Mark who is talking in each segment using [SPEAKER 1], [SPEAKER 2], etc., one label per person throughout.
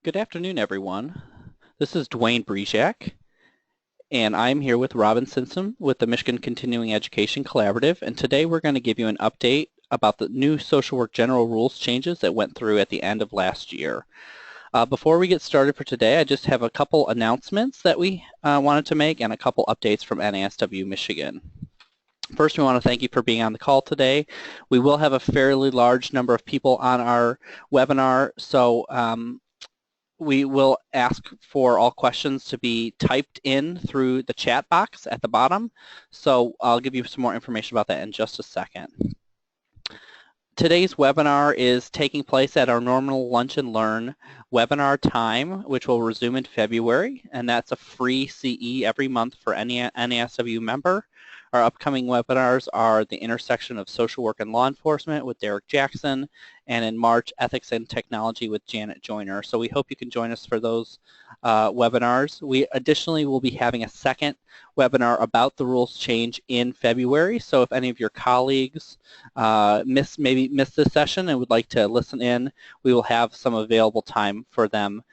[SPEAKER 1] Good afternoon, everyone. This is Dwayne Brejak, and I'm here with Robin Simpson with the Michigan Continuing Education Collaborative, and today we're going to give you an update about the new social work general rules changes that went through at the end of last year. Before we get started for today, I just have a couple announcements that we wanted to make and a couple updates from NASW-Michigan. First, we want to thank you for being on the call today. We will have a fairly large number of people on our webinar, so we will ask for all questions to be typed in through the chat box at the bottom. So I'll give you some more information about that in just a second. Today's webinar is taking place at our normal Lunch and Learn webinar time, which will resume in February, and that's a free CE every month for any NASW member. Our upcoming webinars are the intersection of social work and law enforcement with Derek Jackson, and in March, ethics and technology with Janet Joyner. So we hope you can join us for those webinars. We additionally will be having a second webinar about the rules change in February. So if any of your colleagues maybe missed this session and would like to listen in, we will have some available time for them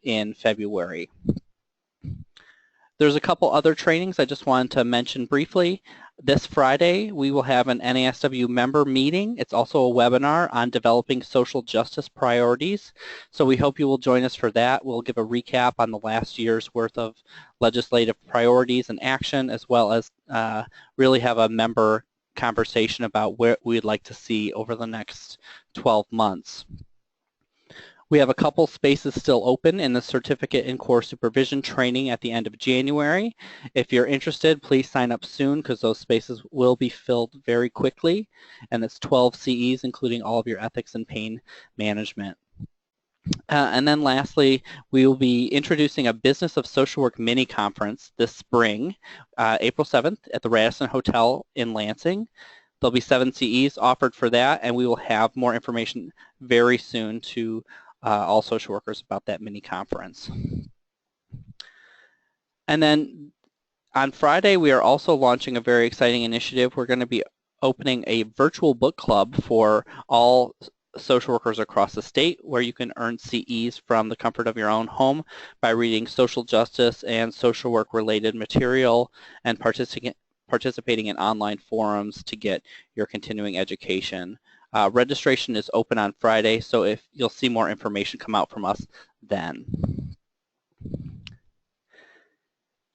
[SPEAKER 1] in February. There's a couple other trainings I just wanted to mention briefly. This Friday, we will have an NASW member meeting. It's also a webinar on developing social justice priorities. So we hope you will join us for that. We'll give a recap on the last year's worth of legislative priorities and action, as well as really have a member conversation about where we'd like to see over the next 12 months. We have a couple spaces still open in the Certificate in Core Supervision training at the end of January. If you're interested, please sign up soon because those spaces will be filled very quickly. And it's 12 CEs, including all of your ethics and pain management. And then lastly, we will be introducing a Business of Social Work mini conference this spring, April 7th at the Radisson Hotel in Lansing. There'll be 7 CEs offered for that, and we will have more information very soon to all social workers about that mini conference. And then on Friday, we are also launching a very exciting initiative. We're going to be opening a virtual book club for all social workers across the state where you can earn CEs from the comfort of your own home by reading social justice and social work related material and participating in online forums to get your continuing education. Registration is open on Friday, so if you'll see more information come out from us then.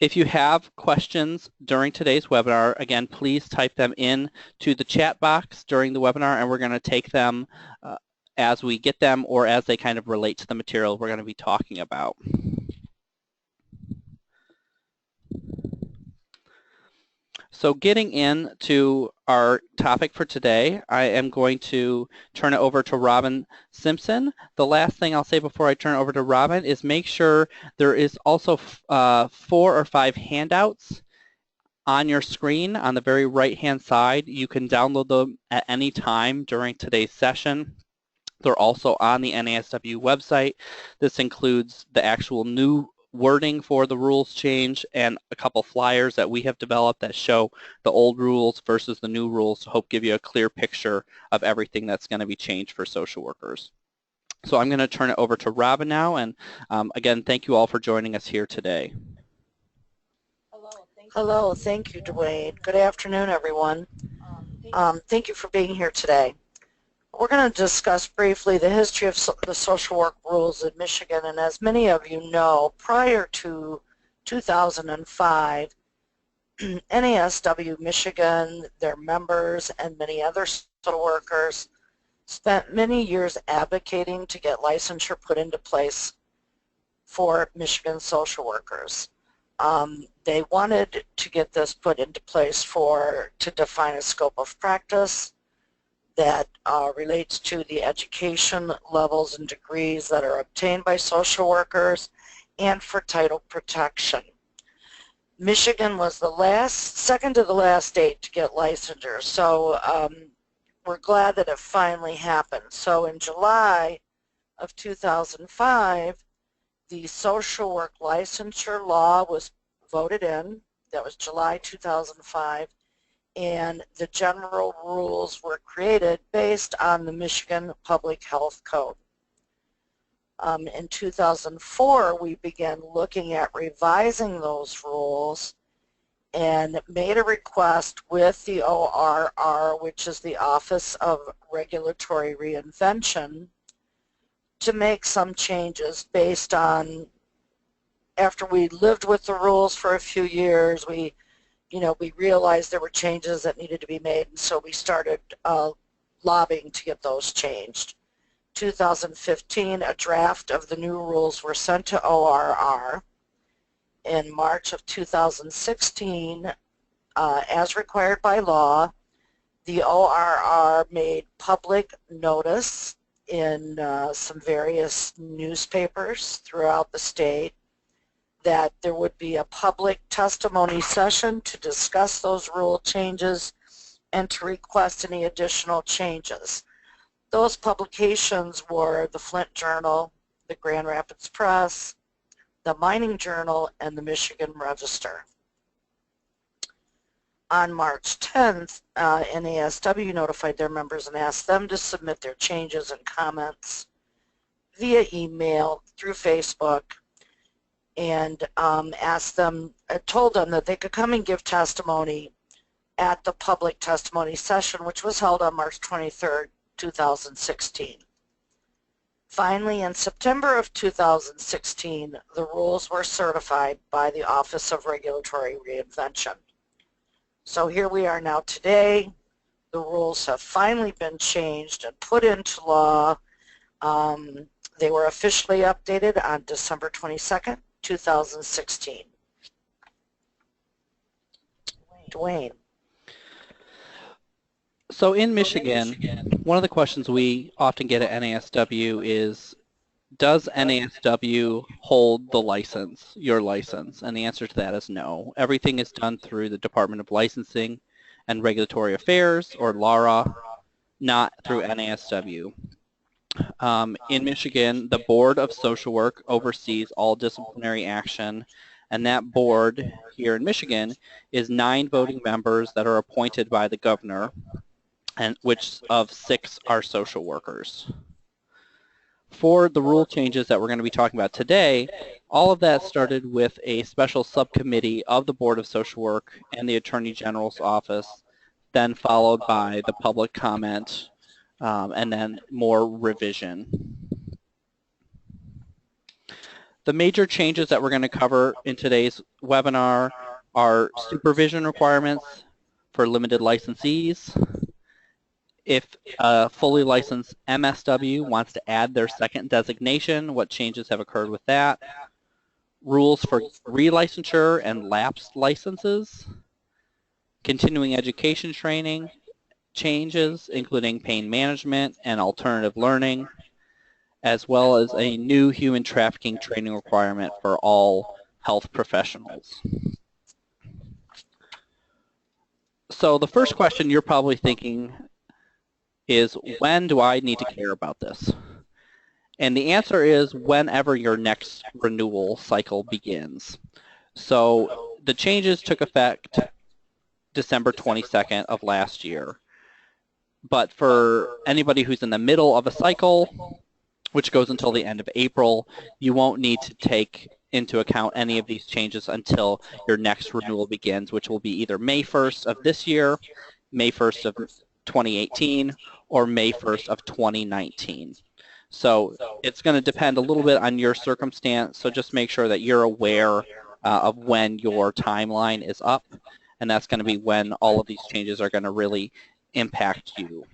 [SPEAKER 1] If you have questions during today's webinar, again, please type them in to the chat box during the webinar, and we're going to take them as we get them or as they kind of relate to the material we're going to be talking about. So getting into our topic for today, I am going to turn it over to Robin Simpson. The last thing I'll say before I turn it over to Robin is make sure there is also 4 or 5 handouts on your screen on the very right-hand side. You can download them at any time during today's session. They're also on the NASW website. This includes the actual new wording for the rules change and a couple flyers that we have developed that show the old rules versus the new rules to hope give you a clear picture of everything that's going to be changed for social workers. So I'm going to turn it over to Robin now, and again, thank you all for joining us here today.
[SPEAKER 2] Hello, thank you, Dwayne. Good afternoon, everyone. Thank you for being here today. We're going to discuss briefly the history of the social work rules in Michigan, and as many of you know, prior to 2005, NASW-Michigan, their members, and many other social workers spent many years advocating to get licensure put into place for Michigan social workers. They wanted to get this put into place to define a scope of practice that relates to the education levels and degrees that are obtained by social workers and for title protection. Michigan was the second to the last state to get licensure, so we're glad that it finally happened. So in July of 2005, the social work licensure law was voted in. That was July 2005. And the general rules were created based on the Michigan Public Health Code. In 2004, we began looking at revising those rules and made a request with the ORR, which is the Office of Regulatory Reinvention, to make some changes based on, after we lived with the rules for a few years, we realized there were changes that needed to be made, and so we started lobbying to get those changed. 2015, a draft of the new rules were sent to ORR. In March of 2016, as required by law, the ORR made public notice in some various newspapers throughout the state that there would be a public testimony session to discuss those rule changes and to request any additional changes. Those publications were the Flint Journal, the Grand Rapids Press, the Mining Journal, and the Michigan Register. On March 10th, NASW notified their members and asked them to submit their changes and comments via email, through Facebook, and told them that they could come and give testimony at the public testimony session, which was held on March 23rd, 2016. Finally, in September of 2016, the rules were certified by the Office of Regulatory Reinvention. So here we are now today. The rules have finally been changed and put into law. They were officially updated on December 22nd, 2016. Dwayne.
[SPEAKER 1] So in Michigan, one of the questions we often get at NASW is, does NASW hold the license, your license? And the answer to that is no. Everything is done through the Department of Licensing and Regulatory Affairs, or LARA, not through NASW. In Michigan, the Board of Social Work oversees all disciplinary action, and that board here in Michigan is 9 voting members that are appointed by the governor, and which of 6 are social workers. For the rule changes that we're going to be talking about today, all of that started with a special subcommittee of the Board of Social Work and the Attorney General's office, then followed by the public comment, and then more revision. The major changes that we're going to cover in today's webinar are supervision requirements for limited licensees. If a fully licensed MSW wants to add their second designation, what changes have occurred with that? Rules for re-licensure and lapsed licenses. Continuing education training changes, including pain management and alternative learning, as well as a new human trafficking training requirement for all health professionals. So the first question you're probably thinking is, when do I need to care about this? And the answer is whenever your next renewal cycle begins. So the changes took effect December 22nd of last year. But for anybody who's in the middle of a cycle, which goes until the end of April, you won't need to take into account any of these changes until your next renewal begins, which will be either May 1st of this year, May 1st of 2018, or May 1st of 2019. So it's going to depend a little bit on your circumstance, so just make sure that you're aware of when your timeline is up, and that's going to be when all of these changes are going to really impact you.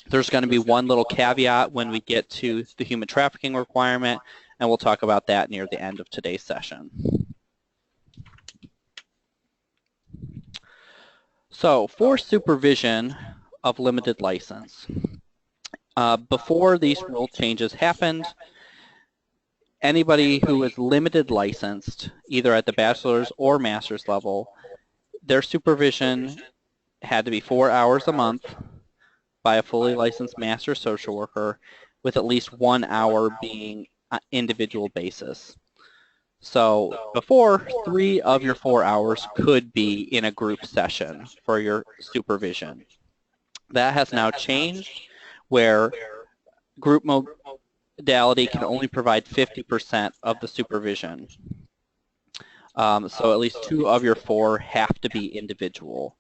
[SPEAKER 1] There's going to be one little caveat when we get to the human trafficking requirement, and we'll talk about that near the end of today's session. So for supervision of limited license, before these rule changes happened, anybody who was limited licensed, either at the bachelor's or master's level, their supervision had to be 4 hours a month by a fully licensed master social worker, with at least 1 hour being on individual basis. So before, 3 of your 4 hours could be in a group session for your supervision. That has now changed, where group modality can only provide 50% of the supervision. So at least 2 of your 4 have to be individual.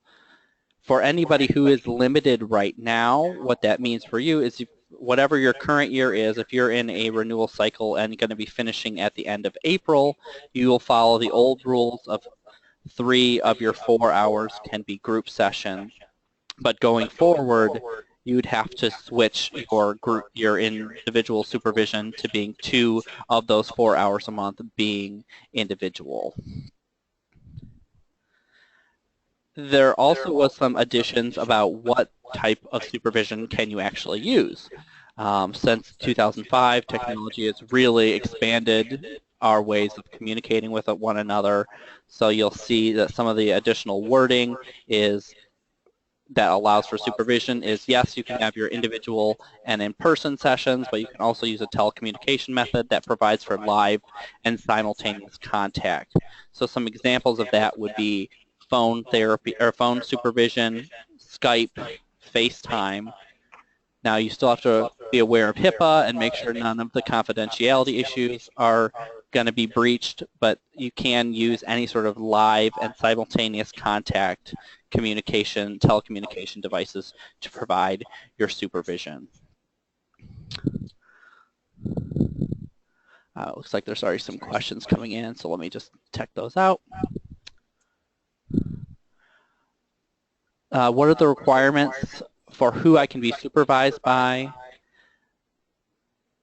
[SPEAKER 1] For anybody who is limited right now, what that means for you is whatever your current year is, if you're in a renewal cycle and going to be finishing at the end of April, you will follow the old rules of 3 of your 4 hours can be group sessions. But going forward, you'd have to switch your individual supervision to being 2 of those 4 hours a month being individual. There also was some additions about what type of supervision can you actually use. Since 2005, technology has really expanded our ways of communicating with one another. So you'll see that some of the additional wording that allows for supervision is, yes, you can have your individual and in-person sessions, but you can also use a telecommunication method that provides for live and simultaneous contact. So some examples of that would be phone therapy or phone supervision, Skype, FaceTime. Now you still have to be aware of HIPAA and make sure none of the confidentiality issues are going to be breached, but you can use any sort of live and simultaneous contact communication, telecommunication devices to provide your supervision. Looks like there's already some questions coming in, so let me just check those out. What are the requirements for who I can be supervised by?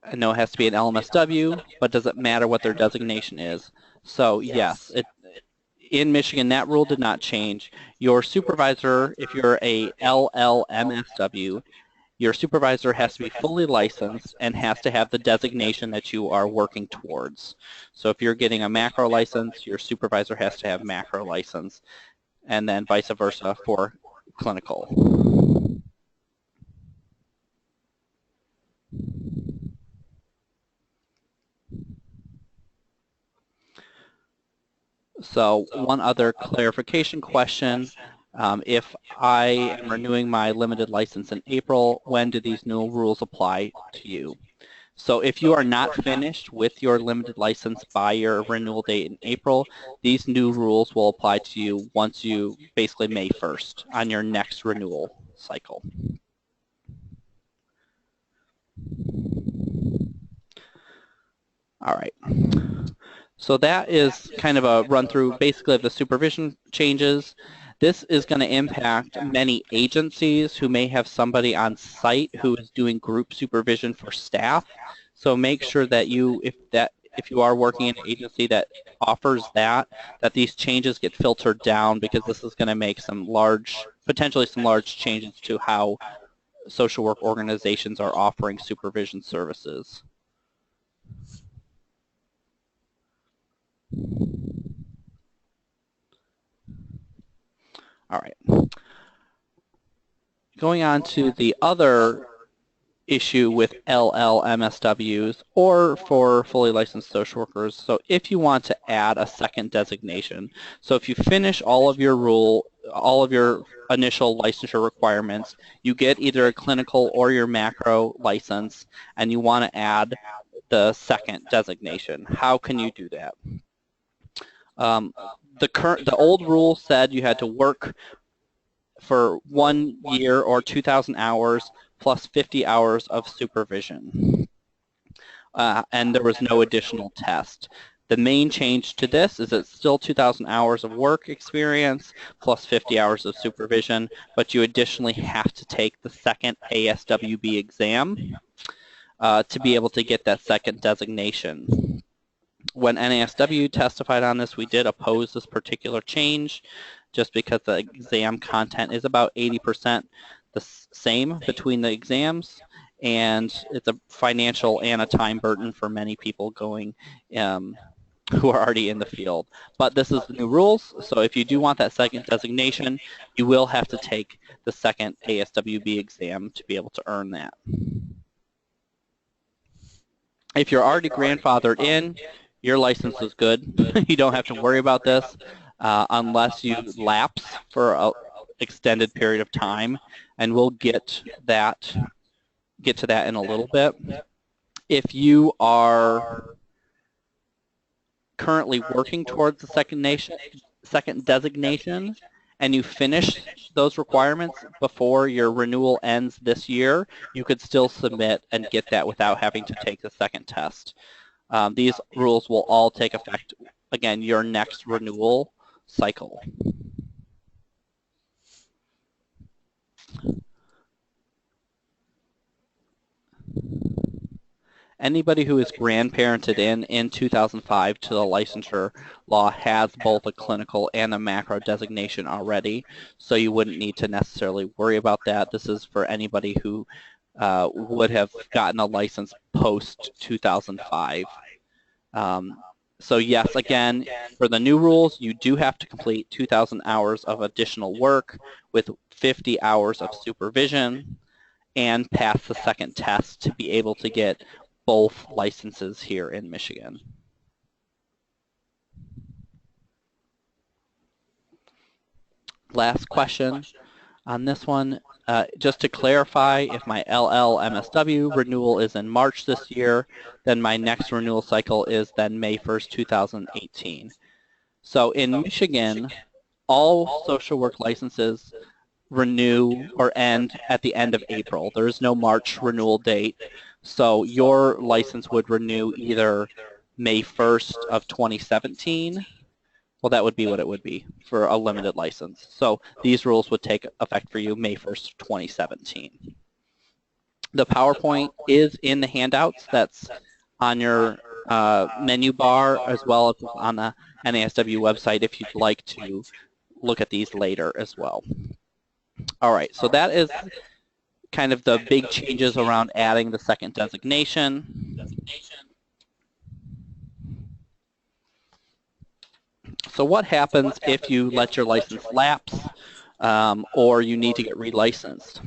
[SPEAKER 1] I know it has to be an LMSW, but does it matter what their designation is? So yes, in Michigan, that rule did not change. Your supervisor, if you're a LLMSW, your supervisor has to be fully licensed and has to have the designation that you are working towards. So if you're getting a macro license, your supervisor has to have macro license, and then vice versa for clinical. So one other clarification question, if I am renewing my limited license in April, when do these new rules apply to you? So if you are not finished with your limited license by your renewal date in April, these new rules will apply to you once you basically May 1st on your next renewal cycle. All right. So that is kind of a run through basically of the supervision changes. This is going to impact many agencies who may have somebody on site who is doing group supervision for staff. So make sure that if you are working in an agency that offers that these changes get filtered down, because this is going to make potentially some large changes to how social work organizations are offering supervision services. All right. Going on to the other issue with LLMSWs or for fully licensed social workers. So if you want to add a second designation, so if you finish all of your initial licensure requirements, you get either a clinical or your macro license, and you want to add the second designation. How can you do that? The old rule said you had to work for 1 year or 2,000 hours plus 50 hours of supervision. And there was no additional test. The main change to this is it's still 2,000 hours of work experience plus 50 hours of supervision, but you additionally have to take the second ASWB exam to be able to get that second designation. When NASW testified on this, we did oppose this particular change just because the exam content is about 80% the same between the exams, and it's a financial and a time burden for many people going who are already in the field. But this is the new rules, so if you do want that second designation, you will have to take the second ASWB exam to be able to earn that. If you're already grandfathered in, your license is good. You don't have to worry about this unless you lapse for an extended period of time, and we'll get to that in a little bit. If you are currently working towards the second designation and you finish those requirements before your renewal ends this year, you could still submit and get that without having to take the second test. These rules will all take effect, again, your next renewal cycle. Anybody who is grandparented in 2005 to the licensure law has both a clinical and a macro designation already, so you wouldn't need to necessarily worry about that. This is for anybody who would have gotten a license post 2005. So yes, again, for the new rules, you do have to complete 2,000 hours of additional work with 50 hours of supervision and pass the second test to be able to get both licenses here in Michigan. Last question on this one. Just to clarify, if my LL-MSW renewal is in March this year, then my next renewal cycle is then May 1st, 2018. So in Michigan, all social work licenses renew or end at the end of April. There is no March renewal date. So your license would renew either May 1st of 2017. Well, that would be what it would be for a limited license. So these rules would take effect for you May 1st, 2017. The PowerPoint is in the handouts. That's on your menu bar as well as on the NASW website if you'd like to look at these later as well. All right, so that is kind of the big changes around adding the second designation. So what happens if you let your license lapse or you need to get relicensed?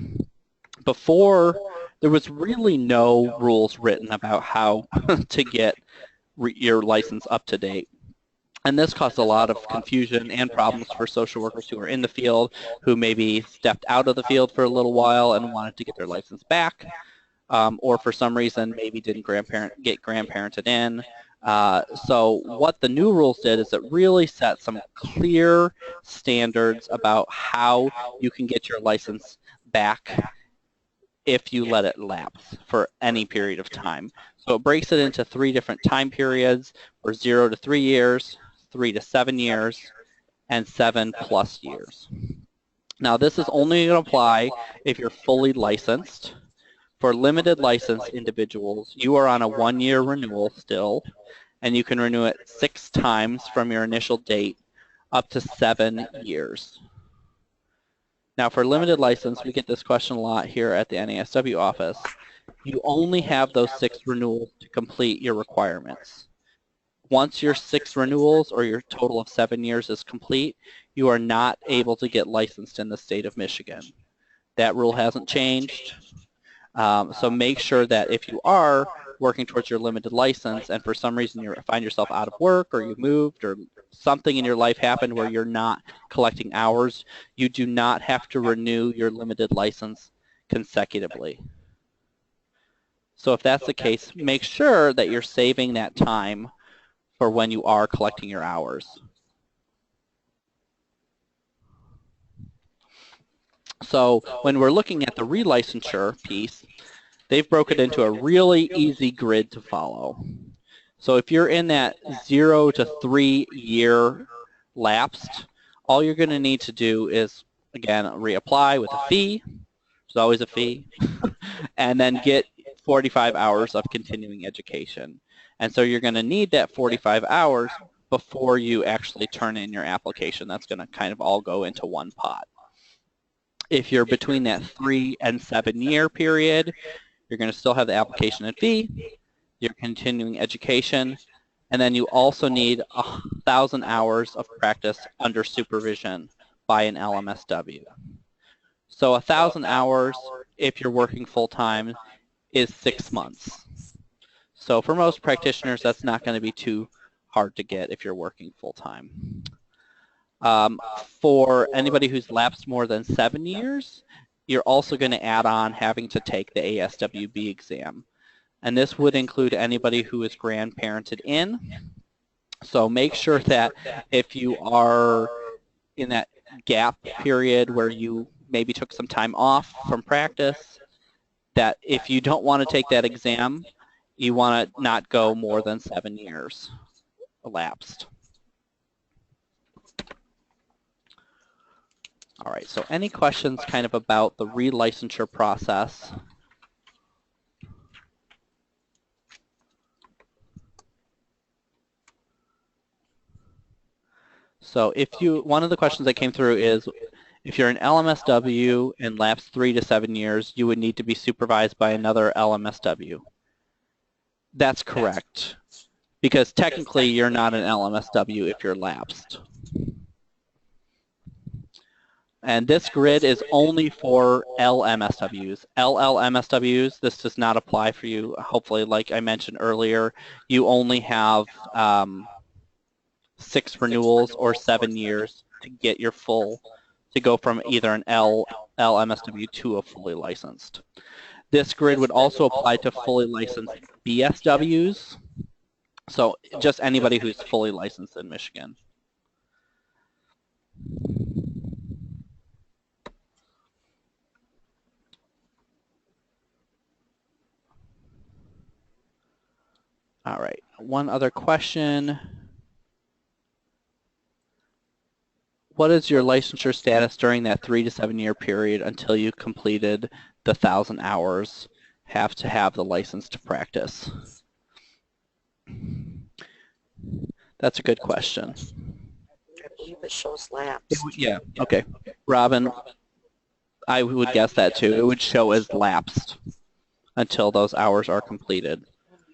[SPEAKER 1] Before, there was really no rules written about how to get your license up to date. And this caused a lot of confusion and problems for social workers who are in the field, who maybe stepped out of the field for a little while and wanted to get their license back, or for some reason maybe didn't get grandparented in. So what the new rules did is it really set some clear standards about how you can get your license back if you let it lapse for any period of time. So it breaks it into 3 different time periods, for 0 to 3 years, 3 to 7 years, and 7+ years. Now this is only going to apply if you're fully licensed. For limited license individuals, you are on a 1-year renewal still, and you can renew it 6 times from your initial date up to 7 years. Now for limited license, we get this question a lot here at the NASW office. You only have those 6 renewals to complete your requirements. Once your 6 renewals or your total of 7 years is complete, you are not able to get licensed in the state of Michigan. That rule hasn't changed. So make sure that if you are working towards your limited license and for some reason you find yourself out of work or you moved or something in your life happened where you're not collecting hours, you do not have to renew your limited license consecutively. So if that's the case, make sure that you're saving that time for when you are collecting your hours. So when we're looking at the relicensure piece, they've broken it into a really easy grid to follow. So if you're in that 0 to 3 year lapsed, all you're going to need to do is, again, reapply with a fee. There's always a fee. And then get 45 hours of continuing education. And so you're going to need that 45 hours before you actually turn in your application. That's going to kind of all go into one pot. If you're between that 3 and 7 year period, you're going to still have the application and fee, your continuing education, and then you also need 1,000 hours of practice under supervision by an LMSW. So 1,000 hours, if you're working full-time, is 6 months. So for most practitioners, that's not going to be too hard to get if you're working full-time. For anybody who's lapsed more than 7 years, you're also going to add on having to take the ASWB exam. and this would include anybody who is grandparented in. So make sure that if you are in that gap period where you maybe took some time off from practice, that if you don't want to take that exam, you want to not go more than 7 years elapsed. All right, so any questions kind of about the re-licensure process? So one of the questions that came through is, if you're an LMSW and lapsed 3 to 7 years, you would need to be supervised by another LMSW. That's correct, because technically you're not an LMSW if you're lapsed. And this grid is only for LMSWs. LLMSWs, this does not apply for you. Hopefully, like I mentioned earlier, you only have 6 renewals or 7 years to get your full, to go from either an LMSW to a fully licensed. This grid would also apply to fully licensed BSWs, so just anybody who's fully licensed in Michigan. All right, one other question. What is your licensure status during that 3 to 7 year period until you completed the 1,000 hours have to have the license to practice? That's a good question.
[SPEAKER 2] I believe it shows lapsed.
[SPEAKER 1] Yeah, okay. Robin, I would guess that too. It would show as lapsed until those hours are completed.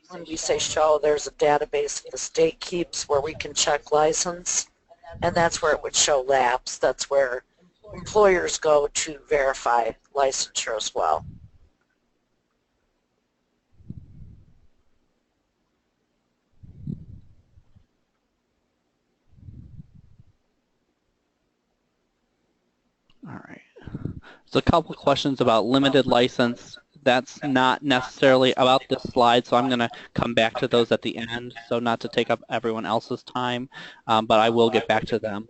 [SPEAKER 2] When we say show, there's a database the state keeps where we can check license, and that's where it would show lapse. That's where employers go to verify licensure as well.
[SPEAKER 1] All right. So a couple questions about limited license. That's not necessarily about this slide, so I'm going to come back to those at the end, so not to take up everyone else's time, but I will get back to them.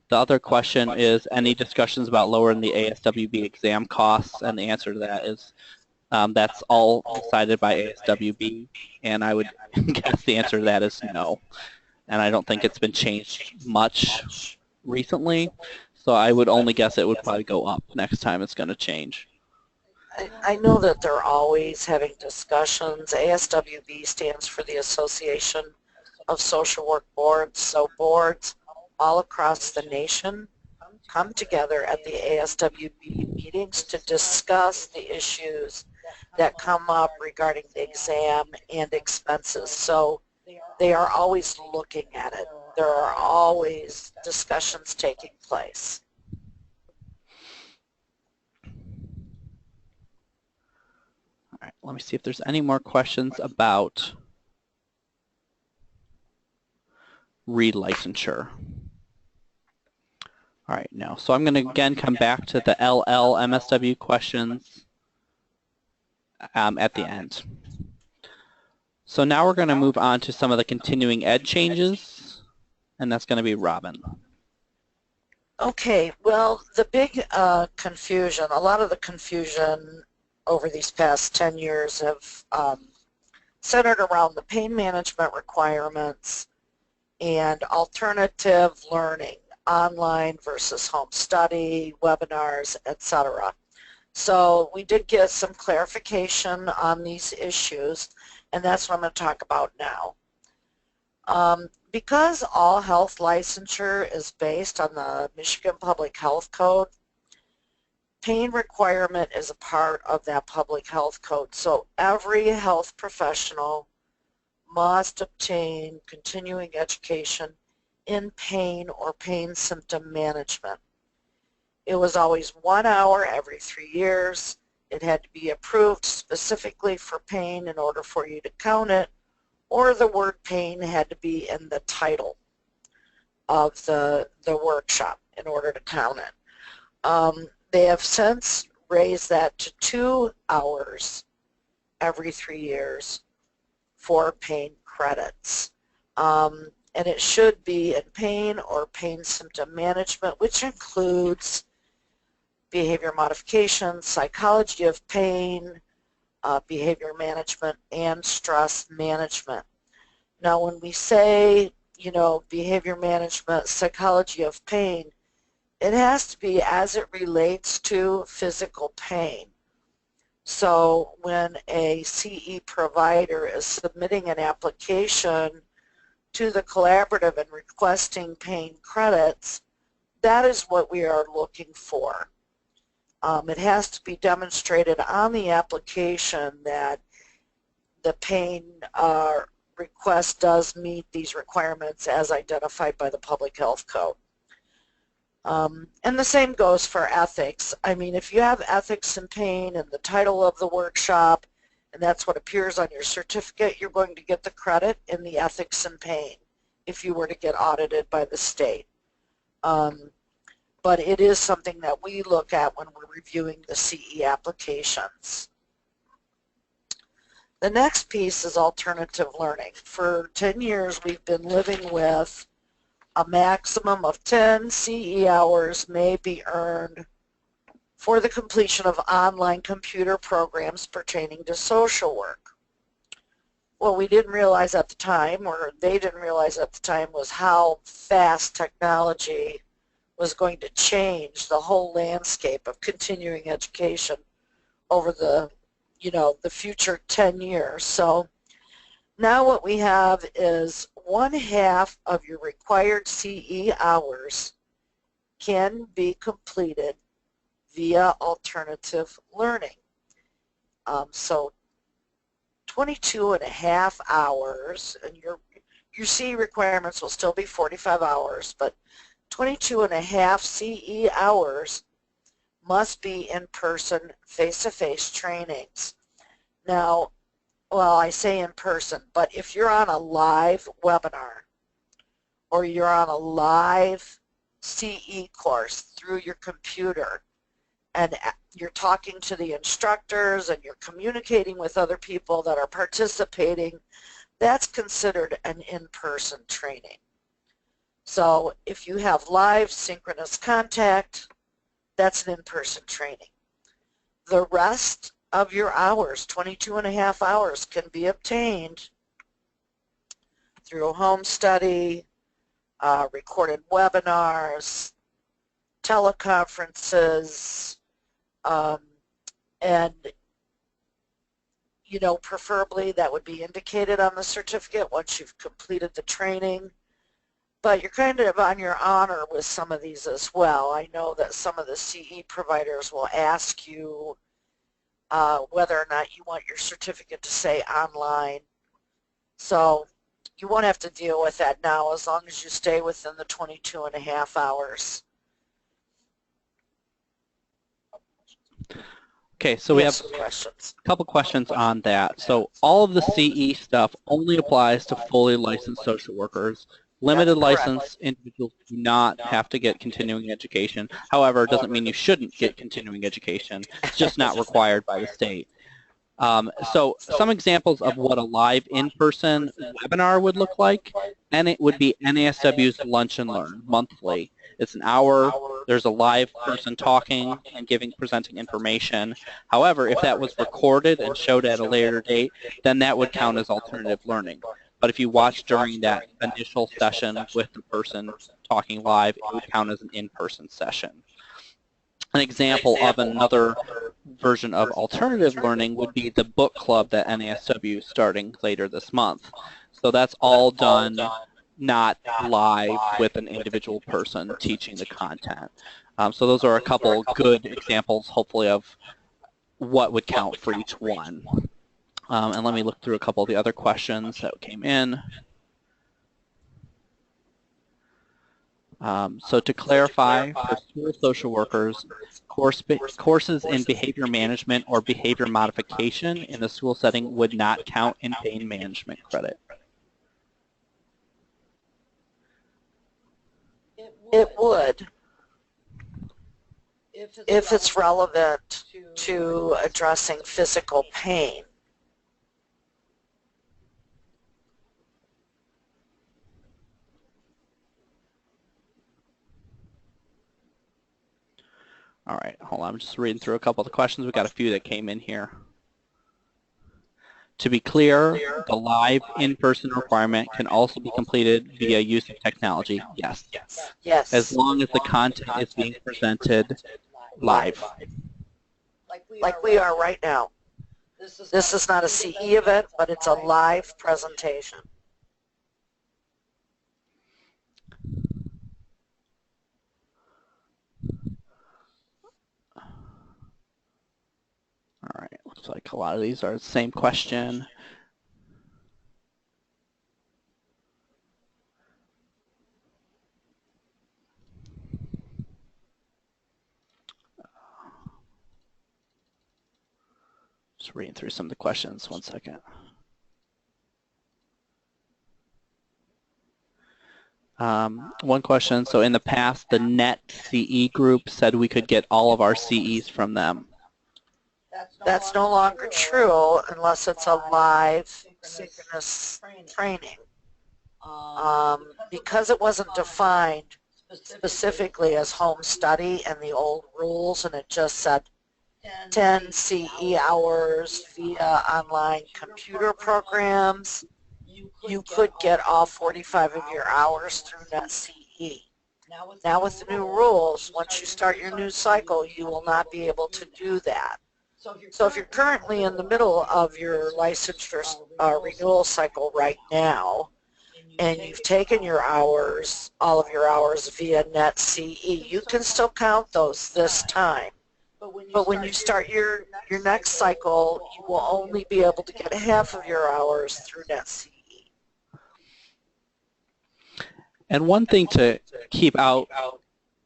[SPEAKER 1] The other question is, any discussions about lowering the ASWB exam costs? And the answer to that is that's all decided by ASWB, and I would guess the answer to that is no. And I don't think it's been changed much recently, so I would only guess it would probably go up next time it's going to change.
[SPEAKER 2] I know that they're always having discussions. ASWB stands for the Association of Social Work Boards, so boards all across the nation come together at the ASWB meetings to discuss the issues that come up regarding the exam and expenses. So they are always looking at it. There are always discussions taking place.
[SPEAKER 1] All right, let me see if there's any more questions about re-licensure. All right, no. So I'm going to again come back to the LLMSW questions at the end. So now we're going to move on to some of the continuing ed changes, and that's going to be Robin.
[SPEAKER 2] Okay, well, the big confusion, a lot of the confusion over these past 10 years have centered around the pain management requirements and alternative learning, online versus home study, webinars, etc. So we did get some clarification on these issues, and that's what I'm going to talk about now. Because all health licensure is based on the Michigan Public Health Code, pain requirement is a part of that public health code. So every health professional must obtain continuing education in pain or pain symptom management. It was always 1 hour every 3 years. It had to be approved specifically for pain in order for you to count it, or the word pain had to be in the title of the workshop in order to count it. They have since raised that to 2 hours every 3 years for pain credits. And it should be in pain or pain symptom management, which includes behavior modification, psychology of pain, behavior management, and stress management. Now, when we say, behavior management, psychology of pain, it has to be as it relates to physical pain. So when a CE provider is submitting an application to the collaborative and requesting pain credits, that is what we are looking for. It has to be demonstrated on the application that the pain request does meet these requirements as identified by the Public Health Code. And the same goes for ethics. I mean, if you have ethics and pain in the title of the workshop, and that's what appears on your certificate, you're going to get the credit in the ethics and pain if you were to get audited by the state. But it is something that we look at when we're reviewing the CE applications. The next piece is alternative learning. For 10 years, we've been living with a maximum of 10 CE hours may be earned for the completion of online computer programs pertaining to social work. What we didn't realize at the time, or they didn't realize at the time, was how fast technology was going to change the whole landscape of continuing education over the future 10 years. So now what we have is 1/2 of your required CE hours can be completed via alternative learning. So 22.5 hours, and your CE requirements will still be 45 hours, but 22.5 CE hours must be in-person, face-to-face trainings. Now, well, I say in person, but if you're on a live webinar or you're on a live CE course through your computer and you're talking to the instructors and you're communicating with other people that are participating, that's considered an in-person training. So if you have live synchronous contact, that's an in-person training. The rest of your hours, 22.5 hours, can be obtained through a home study, recorded webinars, teleconferences, and preferably that would be indicated on the certificate once you've completed the training. But you're kind of on your honor with some of these as well. I know that some of the CE providers will ask you whether or not you want your certificate to say online. So you won't have to deal with that now as long as you stay within the 22.5 hours.
[SPEAKER 1] Okay, so we have a couple questions on that. So all of the CE stuff only applies to fully licensed social workers. Limited license individuals do not have to get continuing education. However, it doesn't mean you shouldn't get continuing education. It's just not required by the state. So some examples of what a live in-person webinar would look like, and it would be NASW's Lunch and Learn monthly. It's an hour. There's a live person talking and presenting information. However, if that was recorded and showed at a later date, then that would count as alternative learning. But if you watch during that initial session with the person talking live, it would count as an in-person session. An example of another version of alternative learning would be the book club that NASW is starting later this month. So that's all done not live with an individual person teaching the content. So those are a couple good examples, hopefully, of what would count for each one. And let me look through a couple of the other questions that came in. So to clarify, for school social workers, courses in behavior management or behavior modification in the school setting would not count in pain management credit.
[SPEAKER 2] It would, if it's relevant to addressing physical pain.
[SPEAKER 1] All right, hold on. I'm just reading through a couple of the questions. We got a few that came in here. To be clear, the live in-person requirement can also be completed via use of technology. Yes.
[SPEAKER 2] Yes.
[SPEAKER 1] As long as the content is being presented live.
[SPEAKER 2] Like we are right now. This is not a CE event, but it's a live presentation.
[SPEAKER 1] All right, looks like a lot of these are the same question. Just reading through some of the questions, 1 second. One question, so in the past, the NET CE group said we could get all of our CEs from them.
[SPEAKER 2] That's no longer true unless it's a live synchronous training. Because it wasn't defined specifically as home study and the old rules, and it just said 10 CE hours via online computer programs, you could get all 45 of your hours through NASWMI. Now with the new rules, once you start your new cycle, you will not be able to do that. So if you're currently in the middle of your licensure renewal cycle right now, and you've taken your hours, all of your hours via NetCE, you can still count those this time. But when you start your next cycle, you will only be able to get half of your hours through NetCE.
[SPEAKER 1] And one thing to keep out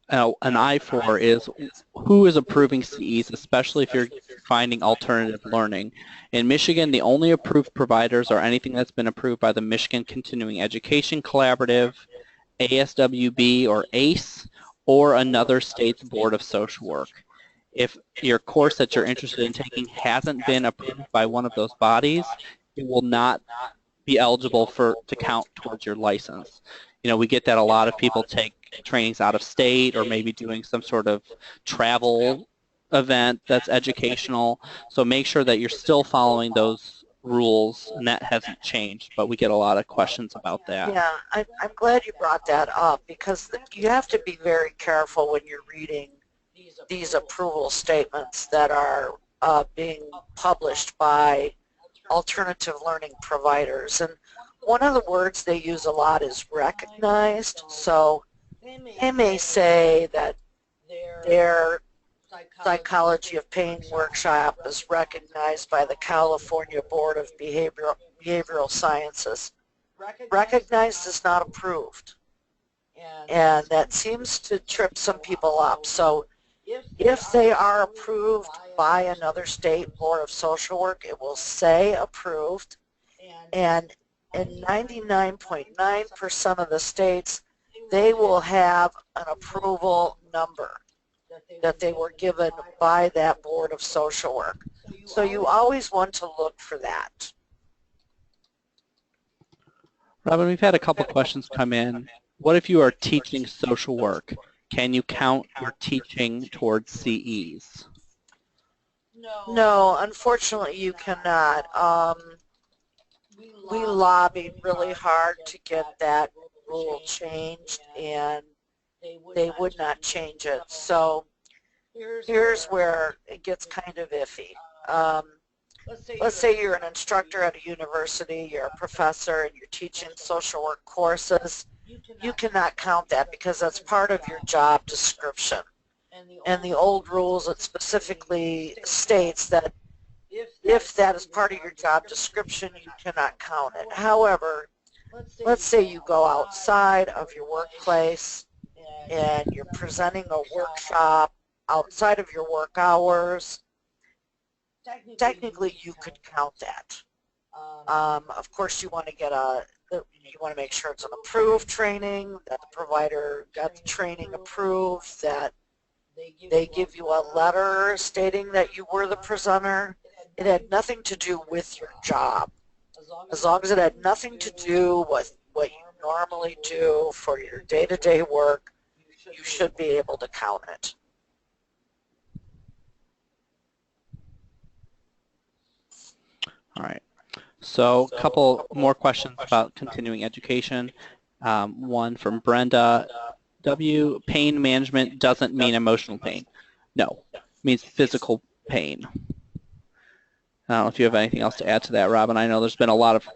[SPEAKER 1] an eye for is who is approving CEs, especially if you're finding alternative learning. In Michigan, the only approved providers are anything that's been approved by the Michigan Continuing Education Collaborative, ASWB or ACE, or another state's Board of Social Work. If your course that you're interested in taking hasn't been approved by one of those bodies, it will not be eligible to count towards your license. You know, we get that a lot of people take trainings out of state or maybe doing some sort of travel event that's educational. So make sure that you're still following those rules, and that hasn't changed, but we get a lot of questions about that.
[SPEAKER 2] Yeah, I'm glad you brought that up, because you have to be very careful when you're reading these approval statements that are being published by alternative learning providers. And one of the words they use a lot is recognized. So they may say that their psychology of pain workshop is recognized by the California Board of Behavioral Sciences. Recognized is not approved. And that seems to trip some people up. So if they are approved by another state Board of Social Work, it will say approved. And in 99.9% of the states, they will have an approval number that they were given by that Board of Social Work. So you always want to look for that.
[SPEAKER 1] Robin, we've had a couple questions come in. What if you are teaching social work? Can you count your teaching towards CEs?
[SPEAKER 2] No, unfortunately you cannot. We lobbied really hard to get that rule changed, and they would not change it. So here's where it gets kind of iffy. Let's say you're an instructor at a university, you're a professor, and you're teaching social work courses. You cannot count that because that's part of your job description. And the old rules, it specifically states that if that is part of your job description, you cannot count it. However, let's say you go outside of your workplace and you're presenting a workshop outside of your work hours. Technically, you could count that. Of course, you want to make sure it's an approved training, that the provider got the training approved, that they give you a letter stating that you were the presenter. It had nothing to do with your job. As long as it had nothing to do with what you normally do for your day-to-day work, you should be able to count it.
[SPEAKER 1] All right. So a couple more questions about continuing education. One from Brenda W. Pain management doesn't mean emotional pain. No, it means physical pain. I don't know if you have anything else to add to that, Robin. I know there's been a lot of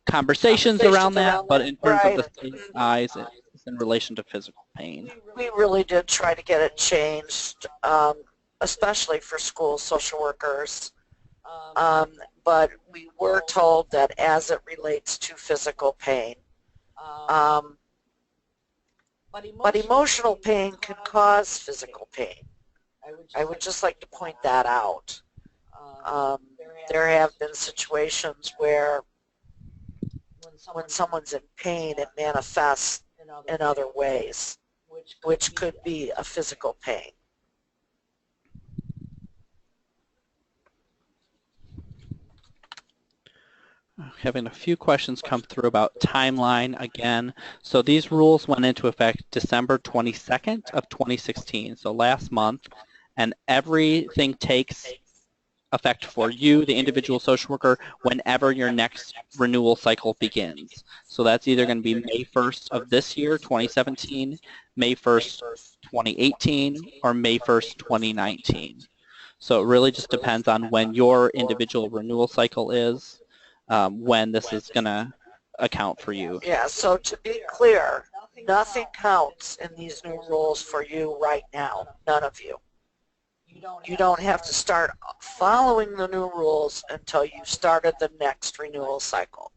[SPEAKER 1] conversations around that, but in terms of
[SPEAKER 2] Right.
[SPEAKER 1] the state's eyes, it's in relation to physical pain.
[SPEAKER 2] We really did try to get it changed, especially for school social workers. But we were told that as it relates to physical pain. But emotional pain can cause physical pain. I would just like to point that out. There have been situations where when someone's in pain, it manifests in other ways, which could be a physical pain.
[SPEAKER 1] Having a few questions come through about timeline again. So these rules went into effect December 22nd of 2016, so last month, and everything takes effect for you, the individual social worker, whenever your next renewal cycle begins. So that's either going to be May 1st of this year, 2017, May 1st, 2018, or May 1st, 2019. So it really just depends on when your individual renewal cycle is, when this is going to account for you.
[SPEAKER 2] Yeah, so to be clear, nothing counts in these new rules for you right now, none of you. You don't have to start following the new rules until you've started the next renewal cycle.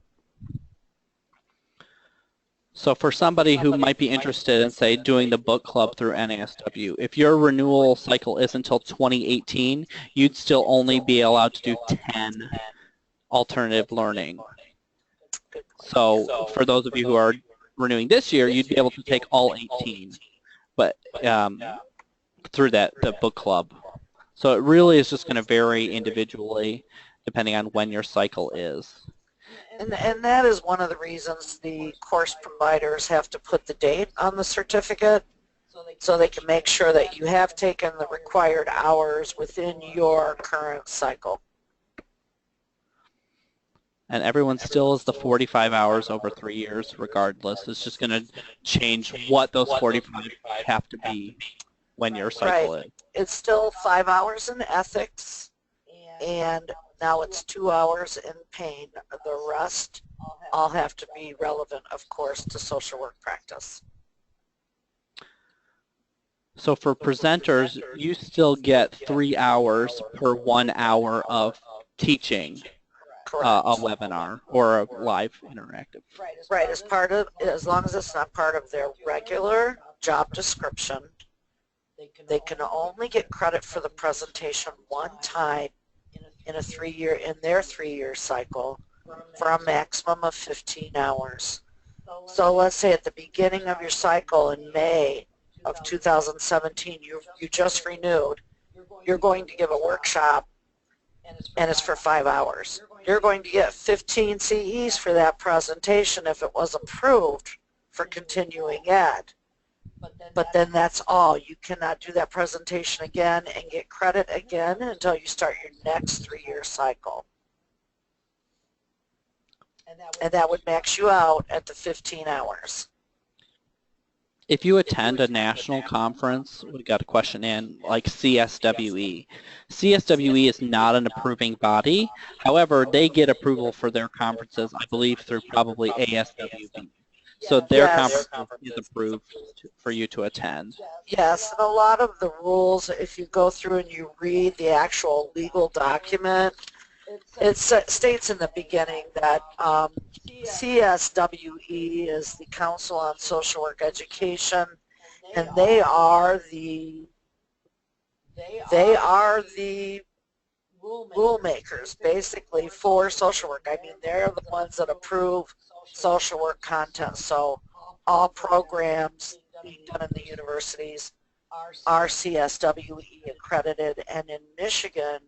[SPEAKER 1] So for somebody who might be interested in, say, doing the book club through NASW, if your renewal cycle is until 2018, you'd still only be allowed to do 10 alternative learning. So for those of you who are renewing this year, you'd be able to take all 18, but through the book club. So it really is just going to vary individually depending on when your cycle is.
[SPEAKER 2] And that is one of the reasons the course providers have to put the date on the certificate so they can make sure that you have taken the required hours within your current cycle.
[SPEAKER 1] And everyone still is the 45 hours over 3 years regardless. It's just going to change what those 45 have to be when your cycle is.
[SPEAKER 2] It's still 5 hours in ethics, and now it's 2 hours in pain. The rest all have to be relevant, of course, to social work practice.
[SPEAKER 1] So for presenters, you still get 3 hours per 1 hour of teaching a webinar or a live interactive.
[SPEAKER 2] Right, as long as it's not part of their regular job description, they can only get credit for the presentation one time in their 3-year cycle for a maximum of 15 hours. So let's say at the beginning of your cycle in May of 2017, you just renewed, you're going to give a workshop and it's for 5 hours. You're going to get 15 CEs for that presentation if it was approved for continuing ed. But then that's all. You cannot do that presentation again and get credit again until you start your next 3-year cycle. And that would max you out at the 15 hours.
[SPEAKER 1] If you attend a national conference, we got a question in, like CSWE. CSWE is not an approving body. However, they get approval for their conferences, I believe, through probably ASWB. So their conference is approved for you to attend.
[SPEAKER 2] Yes, and a lot of the rules, if you go through and you read the actual legal document, it states in the beginning that CSWE is the Council on Social Work Education, and they are the rule makers basically for social work. I mean, they're the ones that approve social work content. So all programs being done in the universities are CSWE accredited, and in Michigan,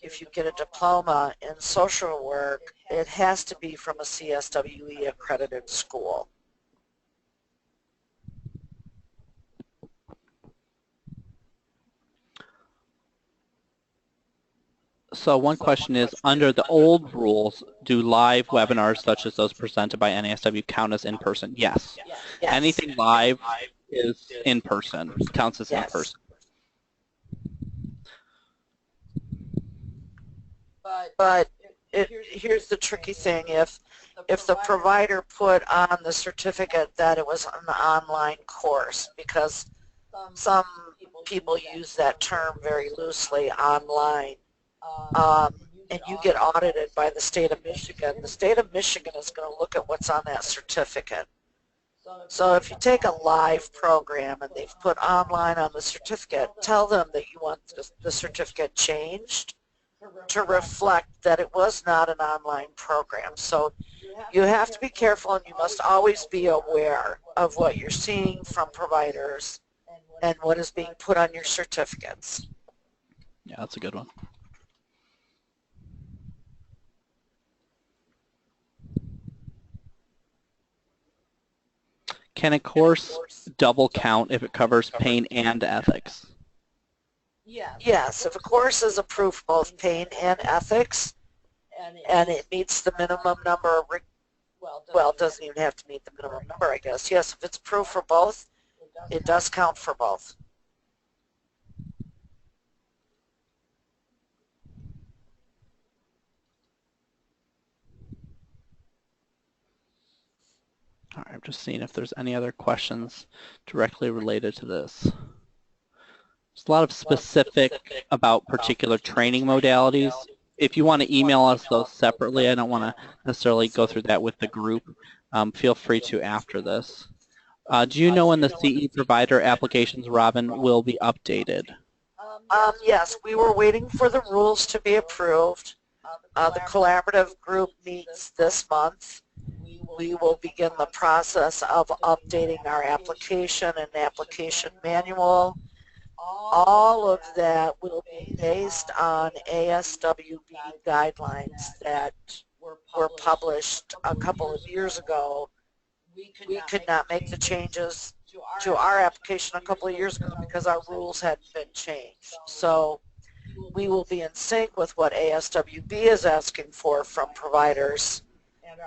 [SPEAKER 2] if you get a diploma in social work, it has to be from a CSWE accredited school.
[SPEAKER 1] So one question is, under the old rules, do live webinars such as those presented by NASW count as in-person? Yes.
[SPEAKER 2] Yes.
[SPEAKER 1] Anything live is in-person, counts as
[SPEAKER 2] Yes.
[SPEAKER 1] in-person.
[SPEAKER 2] But here's the tricky thing. If the provider put on the certificate that it was an online course, because some people use that term very loosely, online, and you get audited by the state of Michigan is going to look at what's on that certificate. So if you take a live program and they've put online on the certificate, tell them that you want the certificate changed to reflect that it was not an online program. So you have to be careful, and you must always be aware of what you're seeing from providers and what is being put on your certificates.
[SPEAKER 1] Yeah, that's a good one. Can a course double count if it covers pain and ethics?
[SPEAKER 2] Yes, if a course is approved both pain and ethics, and it meets the minimum number, well, it doesn't even have to meet the minimum number, I guess. Yes, if it's approved for both, it does count for both.
[SPEAKER 1] All right, I'm just seeing if there's any other questions directly related to this. There's a lot of specific about particular training modalities. If you want to email us those separately, I don't want to necessarily go through that with the group. Feel free to after this. Do you know when the CE provider applications, Robin, will be updated?
[SPEAKER 2] Yes, we were waiting for the rules to be approved. The collaborative group meets this month. We will begin the process of updating our application and application manual. All of that will be based on ASWB guidelines that were published a couple of years ago. We could not make the changes to our application a couple of years ago because our rules hadn't been changed. So we will be in sync with what ASWB is asking for from providers,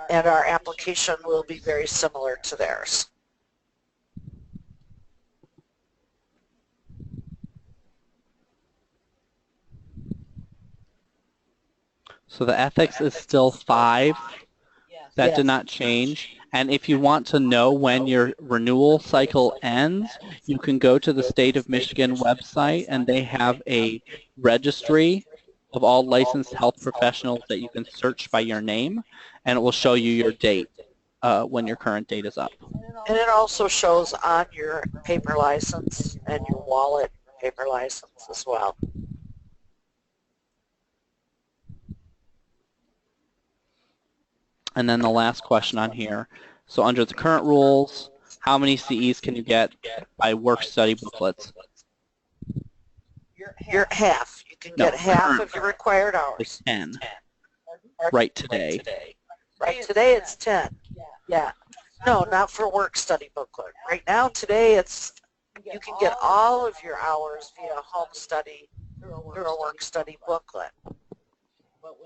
[SPEAKER 2] and our application will be very similar to theirs.
[SPEAKER 1] So the ethics is still 5. That
[SPEAKER 2] Yes.
[SPEAKER 1] did not change. And if you want to know when your renewal cycle ends, you can go to the State of Michigan website, and they have a registry of all licensed health professionals that you can search by your name, and it will show you your date when your current date is up.
[SPEAKER 2] And it also shows on your paper license and your wallet paper license as well.
[SPEAKER 1] And then the last question on here. So under the current rules, how many CEs can you get by work study booklets?
[SPEAKER 2] You're half. You can get half of your required hours.
[SPEAKER 1] It's 10. Right today.
[SPEAKER 2] Right today it's 10. Yeah. No, not for work study booklet. Right now, today you can get all of your hours via home study through a work study booklet.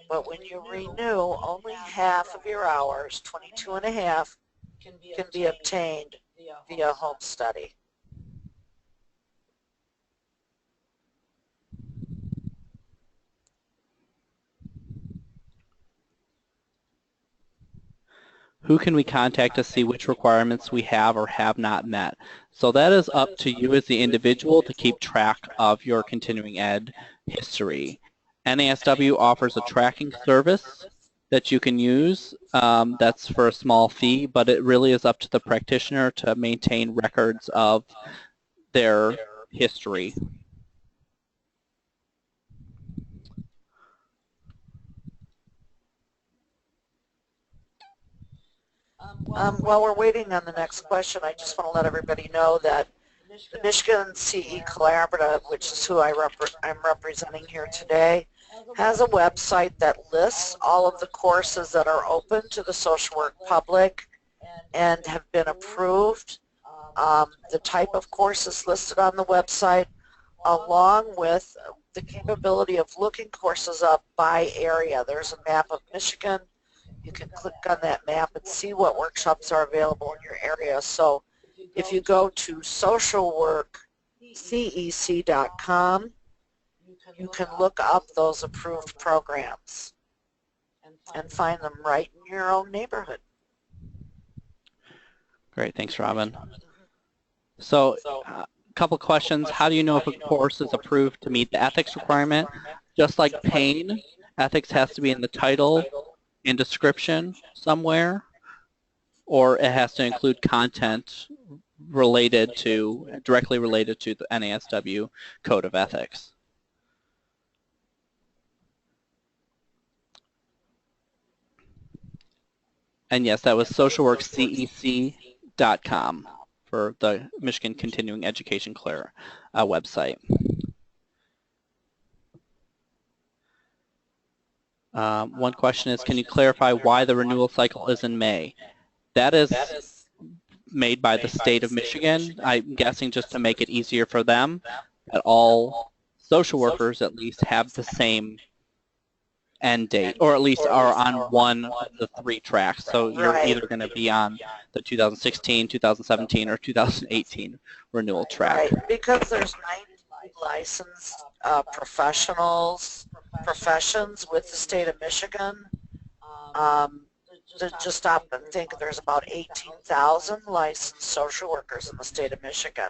[SPEAKER 2] But when you renew, only half of your hours, 22 and a half, can be obtained via home study.
[SPEAKER 1] Who can we contact to see which requirements we have or have not met? So that is up to you as the individual to keep track of your continuing ed history. NASW offers a tracking service that you can use. That's for a small fee, but it really is up to the practitioner to maintain records of their history.
[SPEAKER 2] While we're waiting on the next question, I just want to let everybody know that the Michigan CE Collaborative, which is who I'm representing here today, has a website that lists all of the courses that are open to the social work public and have been approved. The type of courses listed on the website along with the capability of looking courses up by area. There's a map of Michigan. You can click on that map and see what workshops are available in your area. So if you go to socialworkcec.com, you can look up those approved programs and find them right in your own neighborhood.
[SPEAKER 1] Great, thanks, Robin. So a couple questions. How do you know if a course is approved to meet the ethics requirement? Just like pain, ethics has to be in the title and description somewhere, or it has to include content directly related to the NASW Code of Ethics. And yes, that was socialworkcec.com for the Michigan Continuing Education Clear website. One question is, can you clarify why the renewal cycle is in May? That is made by the state of Michigan, I'm guessing just to make it easier for them, that all social workers at least have the same end date, or at least are on one of the 3 tracks. So you're either going to be on the 2016, 2017, or 2018 renewal track.
[SPEAKER 2] Right, because there's 90 licensed professions with the state of Michigan. To just stop and think, there's about 18,000 licensed social workers in the state of Michigan.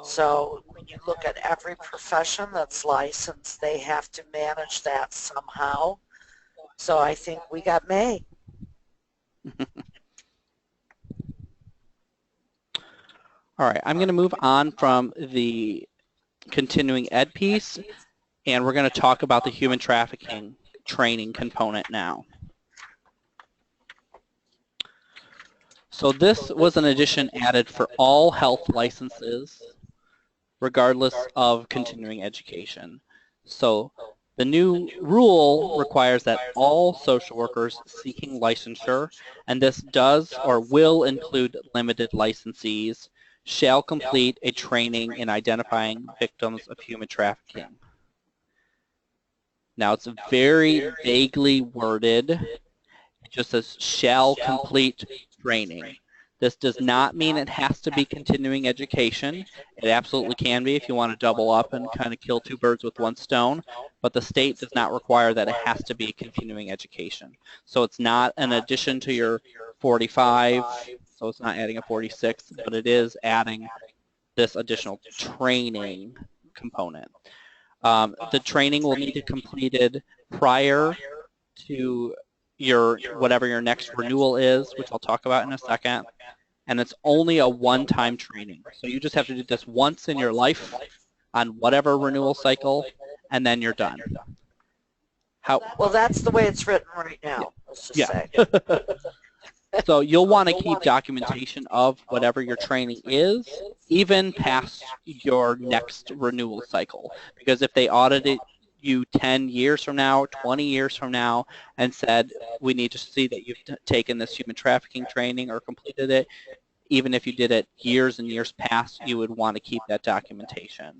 [SPEAKER 2] So when you look at every profession that's licensed, they have to manage that somehow. So I think we got May.
[SPEAKER 1] All right, I'm going to move on from the continuing ed piece, and we're going to talk about the human trafficking training component now. So this was an addition added for all health licenses, regardless of continuing education. So the new rule requires that all social workers seeking licensure, and this does or will include limited licensees, shall complete a training in identifying victims of human trafficking. Now it's very vaguely worded. It just says shall complete training. This does not mean it has to be continuing education. It absolutely can be if you want to double up and kind of kill 2 birds with 1 stone, but the state does not require that it has to be continuing education. So it's not an addition to your 45, so it's not adding a 46, but it is adding this additional training component. The training will need to be completed prior to whatever your next renewal is, which I'll talk about in a second, and it's only a one-time training. So you just have to do this once in your life on whatever renewal cycle, and then you're done.
[SPEAKER 2] Well, that's the way it's written right now, let's just say.
[SPEAKER 1] So you'll want to keep documentation of whatever your training is, even past your next renewal cycle, because if they audited you 10 years from now, 20 years from now, and said, we need to see that you've taken this human trafficking training or completed it, even if you did it years and years past, you would want to keep that documentation.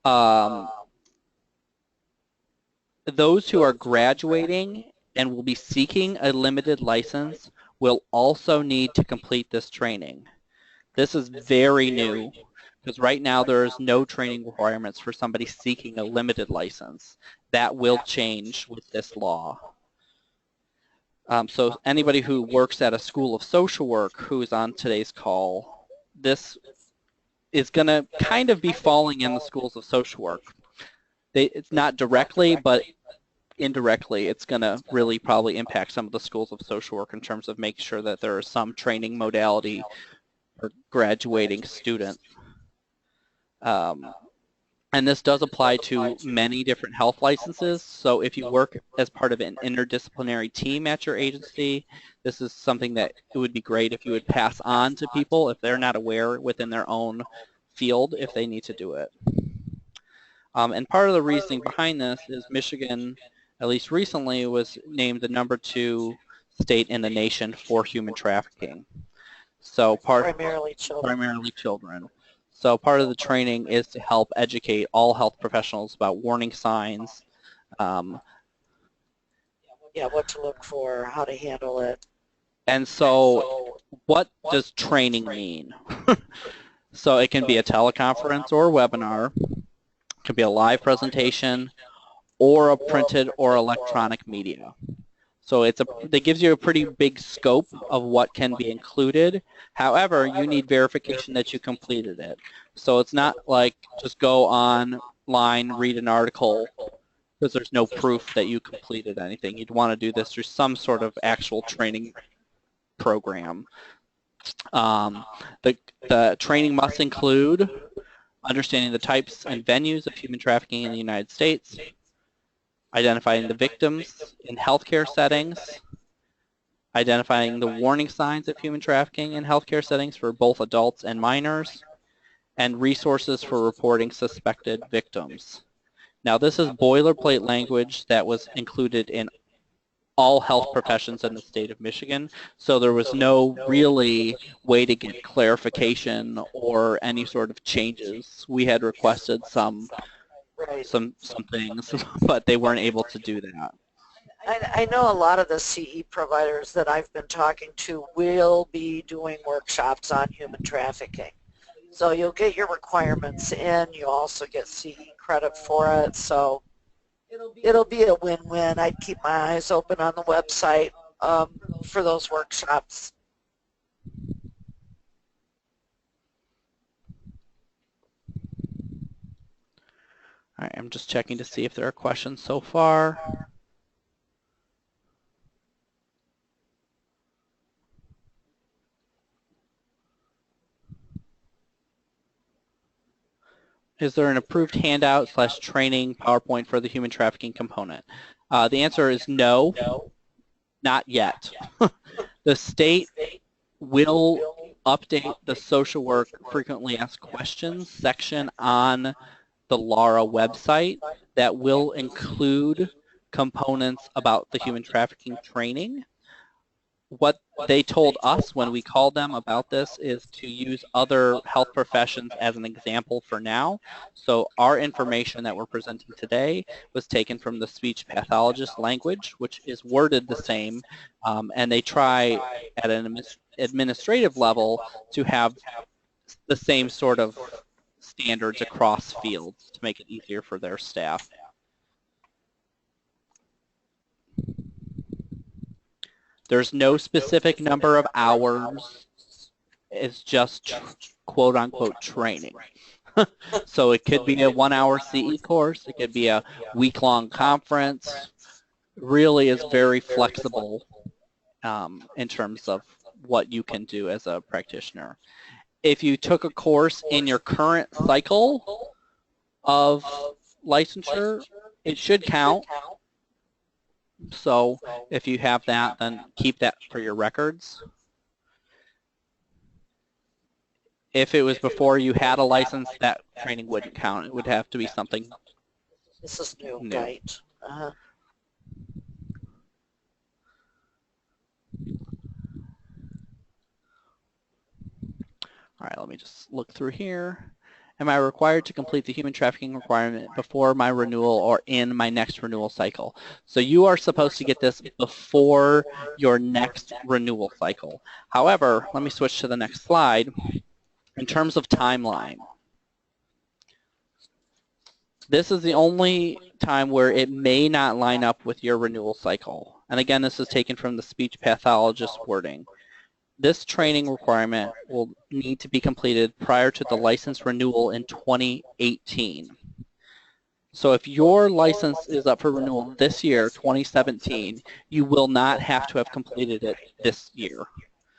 [SPEAKER 1] Those who are graduating and will be seeking a limited license will also need to complete this training. This is very new, because right now there is no training requirements for somebody seeking a limited license. That will change with this law. So anybody who works at a school of social work who is on today's call, this is going to kind of be falling in the schools of social work. It's not directly, but indirectly, it's going to really probably impact some of the schools of social work in terms of making sure that there is some training modality for graduating students. And this does apply to many different health licenses. So if you work as part of an interdisciplinary team at your agency, this is something that it would be great if you would pass on to people if they're not aware within their own field if they need to do it. And part of the reasoning behind this is Michigan, at least recently, was named the #2 state in the nation for human trafficking. So primarily children. So part of the training is to help educate all health professionals about warning signs.
[SPEAKER 2] Yeah, what to look for, how to handle it.
[SPEAKER 1] And so what does training mean? So it can be a teleconference or a webinar. It can be a live presentation or a printed or electronic media. So it gives you a pretty big scope of what can be included. However, you need verification that you completed it. So it's not like just go online, read an article, because there's no proof that you completed anything. You'd want to do this through some sort of actual training program. The training must include understanding the types and venues of human trafficking in the United States, identifying the victims in healthcare settings, identifying the warning signs of human trafficking in healthcare settings for both adults and minors, and resources for reporting suspected victims. Now, this is boilerplate language that was included in all health professions in the state of Michigan, so there was no really way to get clarification or any sort of changes. We had requested some things, but they weren't able to do that.
[SPEAKER 2] I know a lot of the CE providers that I've been talking to will be doing workshops on human trafficking. So you'll get your requirements in, you also get CE credit for it, so it'll be a win-win. I'd keep my eyes open on the website for those workshops.
[SPEAKER 1] All right, I'm just checking to see if there are questions so far. Is there an approved handout / training PowerPoint for the human trafficking component? The answer is no, not yet. The state will update the social work frequently asked questions section on the LARA website that will include components about the human trafficking training. What they told us when we called them about this is to use other health professions as an example for now. So our information that we're presenting today was taken from the speech pathologist language, which is worded the same, and they try at an administrative level to have the same sort of standards across fields to make it easier for their staff. There's no specific number of hours. It's just quote-unquote training. So it could be a 1-hour CE course. It could be a week-long conference. It really is very flexible in terms of what you can do as a practitioner. If you took a course in your current cycle of licensure, it should count. So if you have that, then keep that for your records. If it was before you had a license, that training wouldn't count. It would have to be something
[SPEAKER 2] This is new. Right. All
[SPEAKER 1] right, let me just look through here. Am I required to complete the human trafficking requirement before my renewal or in my next renewal cycle? So you are supposed to get this before your next renewal cycle. However, let me switch to the next slide. In terms of timeline, this is the only time where it may not line up with your renewal cycle. And again, this is taken from the speech pathologist wording. This training requirement will need to be completed prior to the license renewal in 2018. So if your license is up for renewal this year, 2017, you will not have to have completed it this year.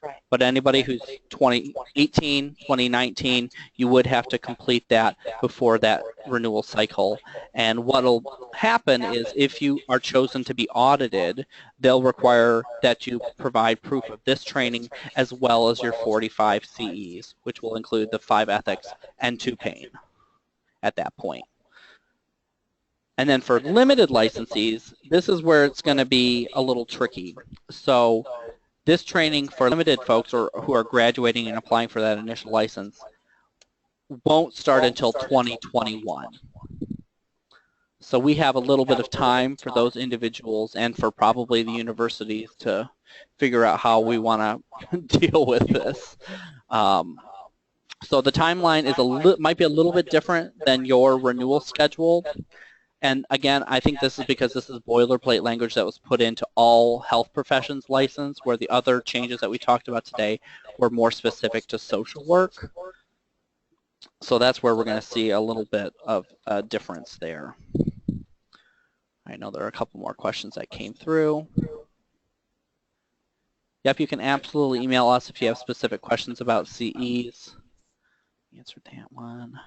[SPEAKER 2] Right.
[SPEAKER 1] But anybody who's 2018, 2019, you would have to complete that before that renewal cycle. And what will happen is if you are chosen to be audited, they'll require that you provide proof of this training as well as your 45 CEs, which will include the 5 ethics and 2 pain at that point. And then for limited licensees, this is where it's going to be a little tricky. So this training for limited folks or who are graduating and applying for that initial license, won't start until 2021. So we have a little bit of time for those individuals and for probably the universities to figure out how we want to deal with this. So the timeline is might be a little bit different than your renewal schedule. And again, I think this is because this is boilerplate language that was put into all health professions license, where the other changes that we talked about today were more specific to social work. So that's where we're going to see a little bit of a difference there. I know there are a couple more questions that came through. Yep, you can absolutely email us if you have specific questions about CEs. Answered that one.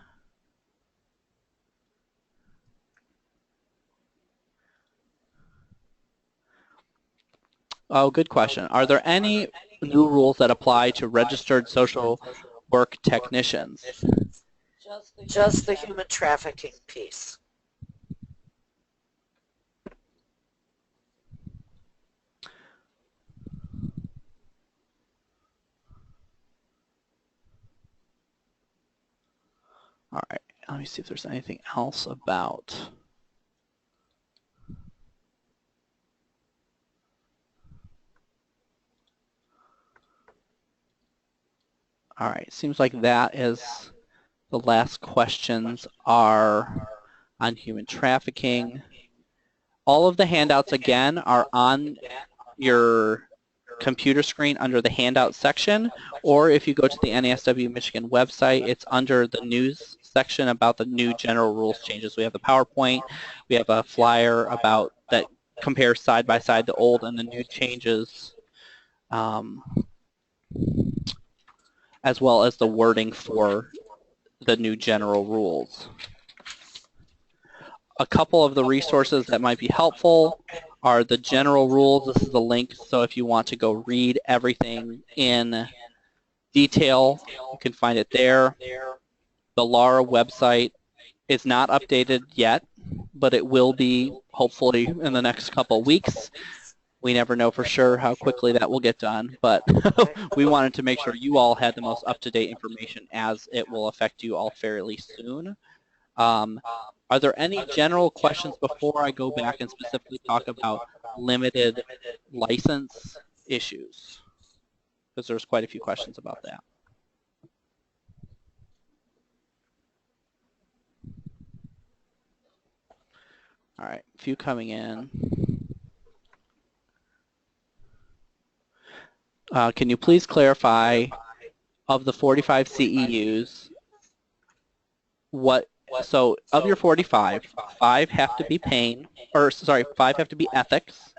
[SPEAKER 1] Oh, good question. Are there any new rules that apply to registered social work technicians?
[SPEAKER 2] Just the human trafficking piece.
[SPEAKER 1] All right, let me see if there's anything else about. All right, seems like that is the last questions are on human trafficking. All of the handouts, again, are on your computer screen under the handout section, or if you go to the NASW-Michigan website, it's under the news section about the new general rules changes. We have the PowerPoint, we have a flyer about that compares side by side the old and the new changes, as well as the wording for the new general rules. A couple of the resources that might be helpful are the general rules. This is the link, so if you want to go read everything in detail, you can find it there. The LARA website is not updated yet, but it will be hopefully in the next couple weeks. We never know for sure how quickly that will get done, but we wanted to make sure you all had the most up-to-date information, as it will affect you all fairly soon. Are there any general questions before I go back and specifically talk about limited license issues? Because there's quite a few questions about that. All right, a few coming in. Can you please clarify, of the 45 CEUs, so of your 45, 5 have to be pain, or sorry, 5 have to be ethics.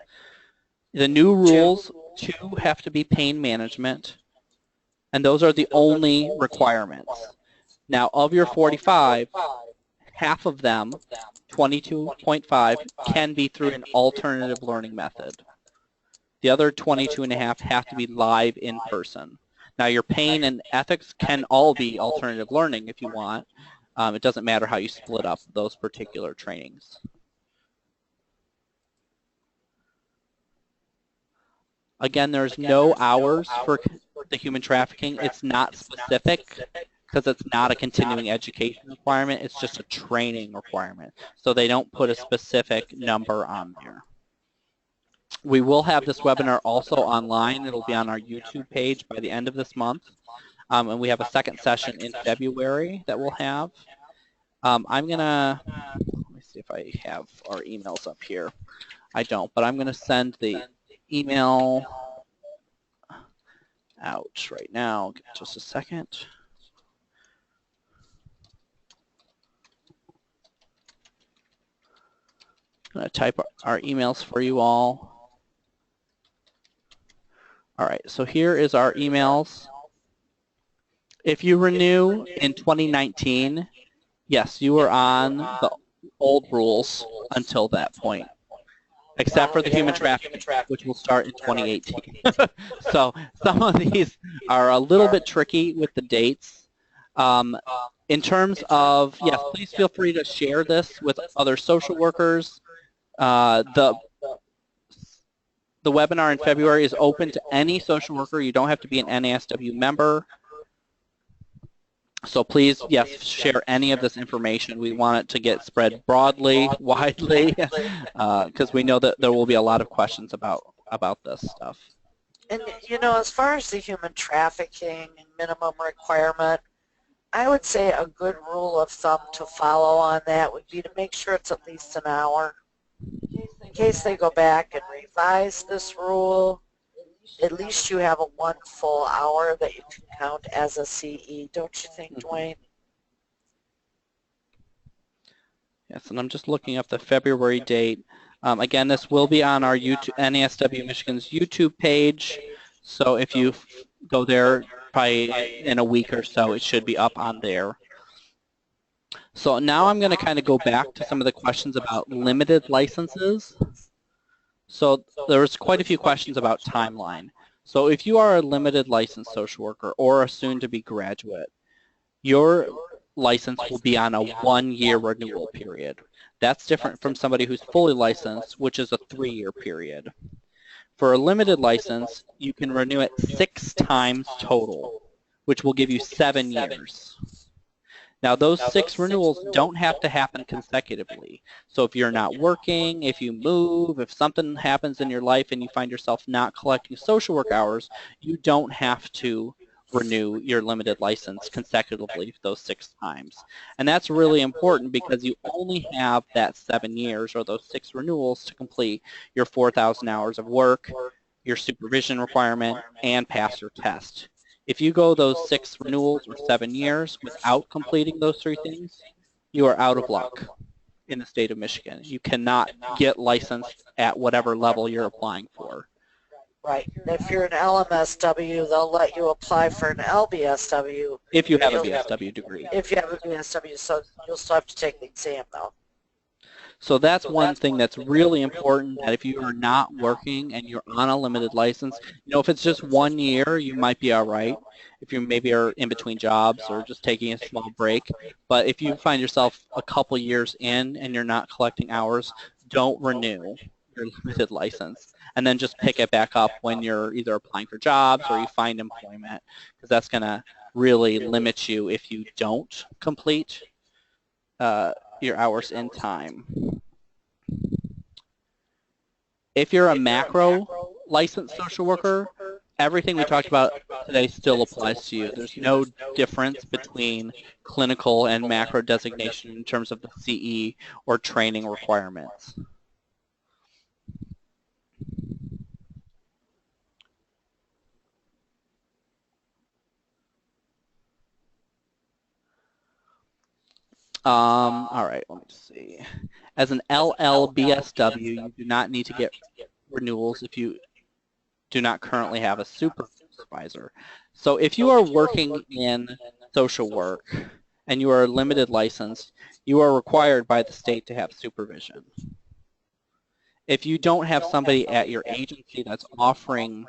[SPEAKER 1] The new rules, 2 have to be pain management, and those are the only requirements. Now, of your 45, half of them, 22.5, can be through an alternative learning method. The other 22.5 have to be live in person. Now, your pain and ethics can all be alternative learning if you want. It doesn't matter how you split up those particular trainings. Again, there's no hours for the human trafficking. It's not specific because it's not a continuing education requirement. It's just a training requirement. So they don't put a specific number on there. We will have this webinar also online. It'll be on our YouTube page by the end of this month. And we have a second session in February that we'll have. I'm going to, let me see if I have our emails up here. I don't, but I'm going to send the email out right now. Just a second. I'm going to type our emails for you all. All right, so here is our emails. If you renew in 2019, yes, you are on the old rules until that point, except for the human trafficking, which will start in 2018. So some of these are a little bit tricky with the dates. In terms of, yes, please feel free to share this with other social workers. The webinar in February is open to any social worker. You don't have to be an NASW member. So please, yes, share any of this information. We want it to get spread broadly, widely, because we know that there will be a lot of questions about this stuff.
[SPEAKER 2] And you know, as far as the human trafficking and minimum requirement, I would say a good rule of thumb to follow on that would be to make sure it's at least an hour. In case they go back and revise this rule, at least you have a 1 full hour that you can count as a CE, don't you think, Dwayne?
[SPEAKER 1] Yes, and I'm just looking up the February date. Again, this will be on our YouTube, NASW-Michigan's YouTube page, so if you go there probably in a week or so, it should be up on there. So now I'm going to kind of go back to some of the questions about limited licenses. So there's quite a few questions about timeline. So if you are a limited licensed social worker or a soon-to-be graduate, your license will be on a 1-year renewal period. That's different from somebody who's fully licensed, which is a 3-year period. For a limited license, you can renew it 6 times total, which will give you 7 years. Now, those 6 renewals don't have to happen consecutively. So if you're not working, if you move, if something happens in your life and you find yourself not collecting social work hours, you don't have to renew your limited license consecutively those 6 times. And that's really important because you only have that 7 years or those 6 renewals to complete your 4,000 hours of work, your supervision requirement, and pass your test. If you go those 6 renewals or 7 years without completing those 3 things, you are out of luck in the state of Michigan. You cannot get licensed at whatever level you're applying for.
[SPEAKER 2] Right. If you're an LMSW, they'll let you apply for an LBSW.
[SPEAKER 1] If you have a BSW degree.
[SPEAKER 2] If you have a BSW, so you'll still have to take the exam, though.
[SPEAKER 1] So that's one thing that's really important, that if you are not working and you're on a limited license, you know, if it's just 1 year, you might be all right. If you maybe are in between jobs or just taking a small break. But if you find yourself a couple years in and you're not collecting hours, don't renew your limited license. And then just pick it back up when you're either applying for jobs or you find employment, because that's going to really limit you if you don't complete your hours in time. If you're a macro licensed social worker, everything we talked about today still applies to you. There's no difference between clinical and macro designation in terms of the CE or training requirements. All right, let me see. As an LLBSW, you do not need to get renewals if you do not currently have a supervisor. So if you are working in social work and you are a limited license, you are required by the state to have supervision. If you don't have somebody at your agency that's offering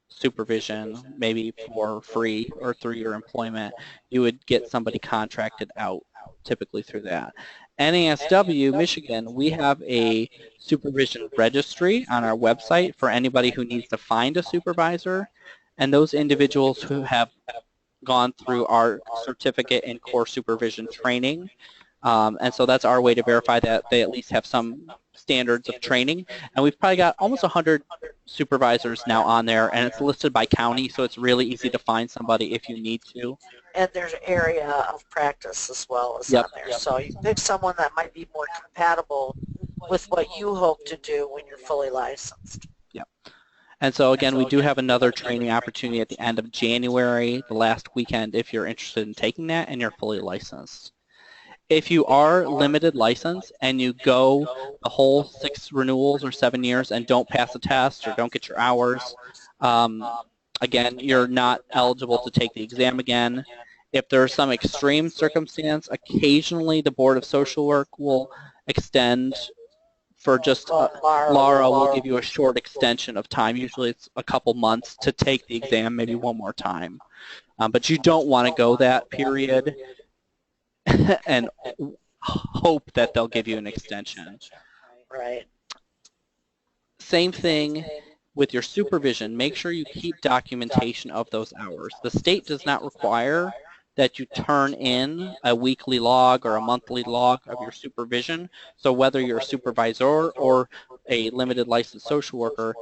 [SPEAKER 1] supervision, maybe for free or through your employment, you would get somebody contracted out, typically through that. NASW-Michigan, we have a supervision registry on our website for anybody who needs to find a supervisor, and those individuals who have gone through our certificate in core supervision training. And so that's our way to verify that they at least have some standards of training. And we've probably got almost 100 supervisors now on there, and it's listed by county, so it's really easy to find somebody if you need to.
[SPEAKER 2] And there's area of practice as well as on there. So you pick someone that might be more compatible with what you hope to do when you're fully licensed.
[SPEAKER 1] Yep. And so again, we do have another training opportunity at the end of January, the last weekend, if you're interested in taking that and you're fully licensed. If you are limited license and you go the whole 6 renewals or 7 years and don't pass a test or don't get your hours, again, you're not eligible to take the exam again. If there's some extreme circumstance, occasionally the Board of Social Work will extend for just, Laura will give you a short extension of time. Usually it's a couple months to take the exam, maybe one more time. But you don't want to go that period and hope that they'll give you an extension.
[SPEAKER 2] Right.
[SPEAKER 1] Same thing with your supervision. Make sure you keep documentation of those hours. The state does not require that you turn in a weekly log or a monthly log of your supervision. So whether you're a supervisor or a limited licensed social worker,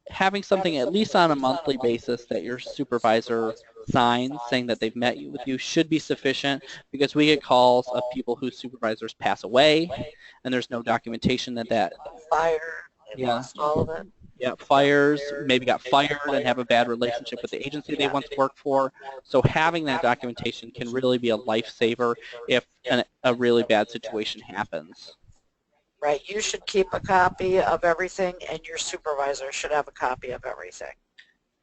[SPEAKER 1] having something at least on a monthly basis that your supervisor signs saying that they've met with you should be sufficient, because we get calls of people whose supervisors pass away and there's no documentation that
[SPEAKER 2] Fire, they
[SPEAKER 1] yeah,
[SPEAKER 2] lost all of it.
[SPEAKER 1] yeah, fires, maybe got fired and have a bad relationship with the agency they once worked for. So having that documentation can really be a lifesaver if a really bad situation happens.
[SPEAKER 2] Right, you should keep a copy of everything, and your supervisor should have a copy of everything.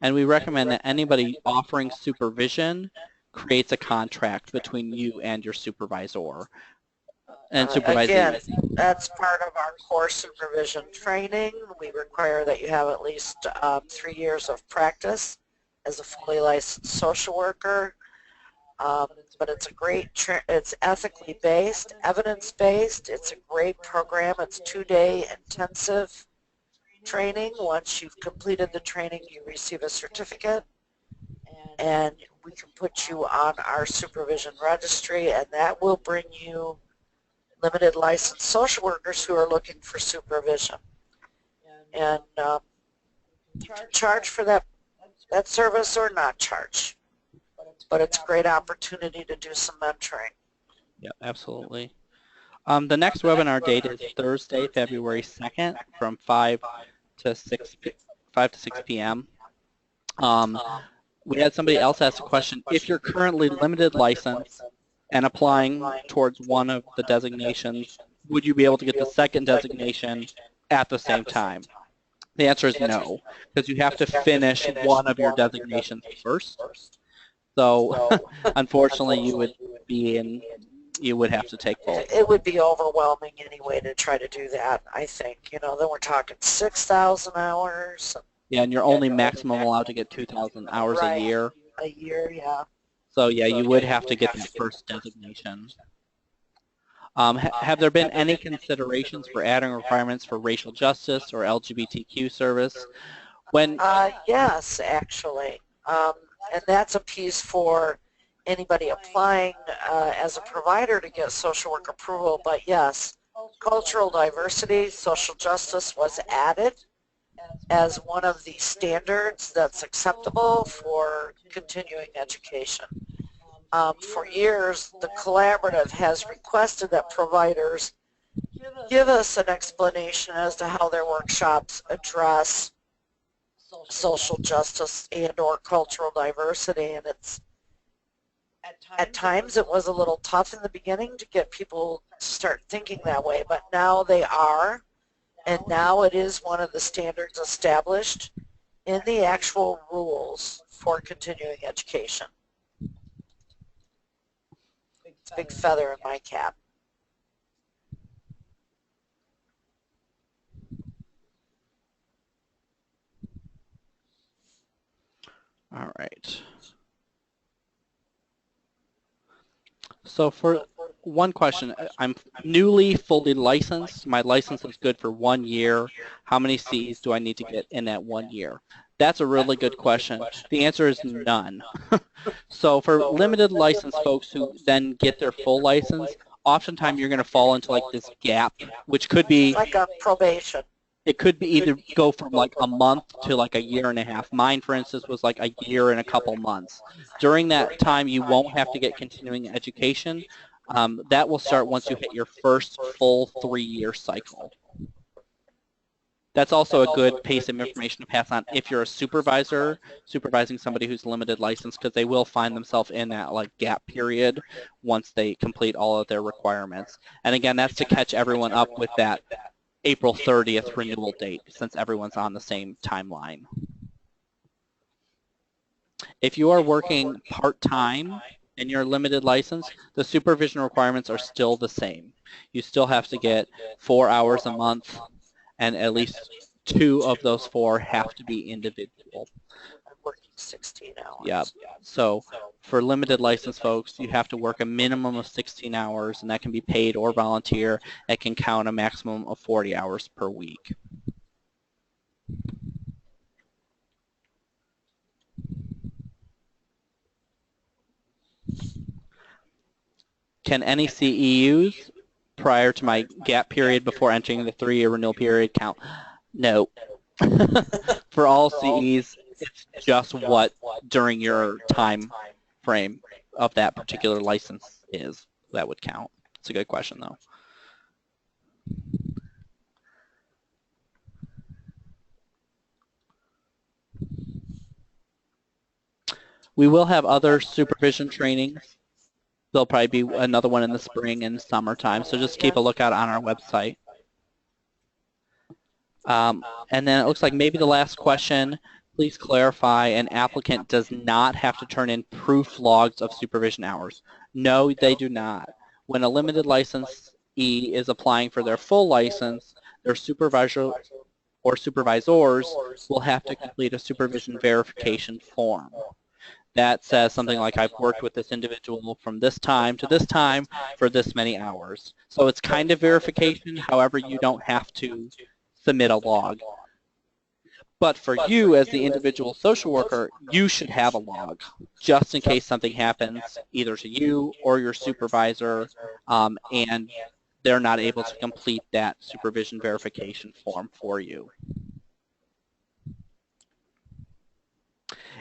[SPEAKER 1] And we recommend that anybody offering supervision creates a contract between you and your supervisor and supervisee.
[SPEAKER 2] Again, that's part of our core supervision training. We require that you have at least 3 years of practice as a fully licensed social worker. But it's a great, it's ethically based, evidence-based. It's a great program. It's 2-day intensive training. Once you've completed the training, you receive a certificate, and we can put you on our supervision registry, and that will bring you limited licensed social workers who are looking for supervision. And you can charge for that service or not charge. But it's a great opportunity to do some mentoring.
[SPEAKER 1] Yeah, absolutely. The next webinar date is Thursday, February 2nd from 5 to 6 p.m. We had somebody else ask a question. If you're currently limited license and applying towards one of the designations, would you be able to get the second designation at the same time? The answer is no, because you have to finish one of your designations first. So unfortunately, you would have to take both.
[SPEAKER 2] It would be overwhelming anyway to try to do that, I think. You know, then we're talking 6,000 hours.
[SPEAKER 1] Yeah, and you're only maximum allowed to get 2,000 hours a year.
[SPEAKER 2] A year, yeah.
[SPEAKER 1] So yeah, you would have to get that first designation. Have there been any considerations for adding requirements for racial justice or LGBTQ service?
[SPEAKER 2] Yes, actually. And that's a piece for anybody applying as a provider to get social work approval. But yes, cultural diversity, social justice was added as one of the standards that's acceptable for continuing education. For years, the collaborative has requested that providers give us an explanation as to how their workshops address social justice and or cultural diversity, and at times it was a little tough in the beginning to get people to start thinking that way, but now they are, and now it is one of the standards established in the actual rules for continuing education. It's a big feather in my cap.
[SPEAKER 1] All right. So for one question, I'm newly fully licensed. My license is good for 1 year. How many C's do I need to get in that 1 year? That's a really good question. The answer is none. So for limited license folks who then get their full license, oftentimes you're going to fall into like this gap, which could be
[SPEAKER 2] like a probation.
[SPEAKER 1] It could be either go from like a month to like a year and a half. Mine, for instance, was like a year and a couple months. During that time, you won't have to get continuing education. That will start once you hit your first full 3-year cycle. That's also a good piece of information to pass on if you're a supervisor supervising somebody who's limited license, because they will find themselves in that like gap period once they complete all of their requirements. And again, that's to catch everyone up with that April 30th renewal date, since everyone's on the same timeline. If you are working part-time in your limited license, the supervision requirements are still the same. You still have to get 4 hours a month, and at least 2 of those 4 have to be individual.
[SPEAKER 2] I'm working 16 hours.
[SPEAKER 1] Yeah. So for limited license folks, you have to work a minimum of 16 hours, and that can be paid or volunteer. It can count a maximum of 40 hours per week. Can any CEUs prior to my gap period before entering the 3-year renewal period count? No. For all CEs, it's just what during your time frame of that particular license is that would count. It's a good question, though. We will have other supervision trainings. There'll probably be another one in the spring and summertime, so just keep a lookout on our website. And then it looks like maybe the last question, please clarify, an applicant does not have to turn in proof logs of supervision hours. No, they do not. When a limited licensee is applying for their full license, their supervisor or supervisors will have to complete a supervision verification form. That says something like, I've worked with this individual from this time to this time for this many hours. So it's kind of verification, however, you don't have to submit a log. But for you as the individual social worker, you should have a log just in case something happens either to you or your supervisor and they're not able to complete that supervision verification form for you.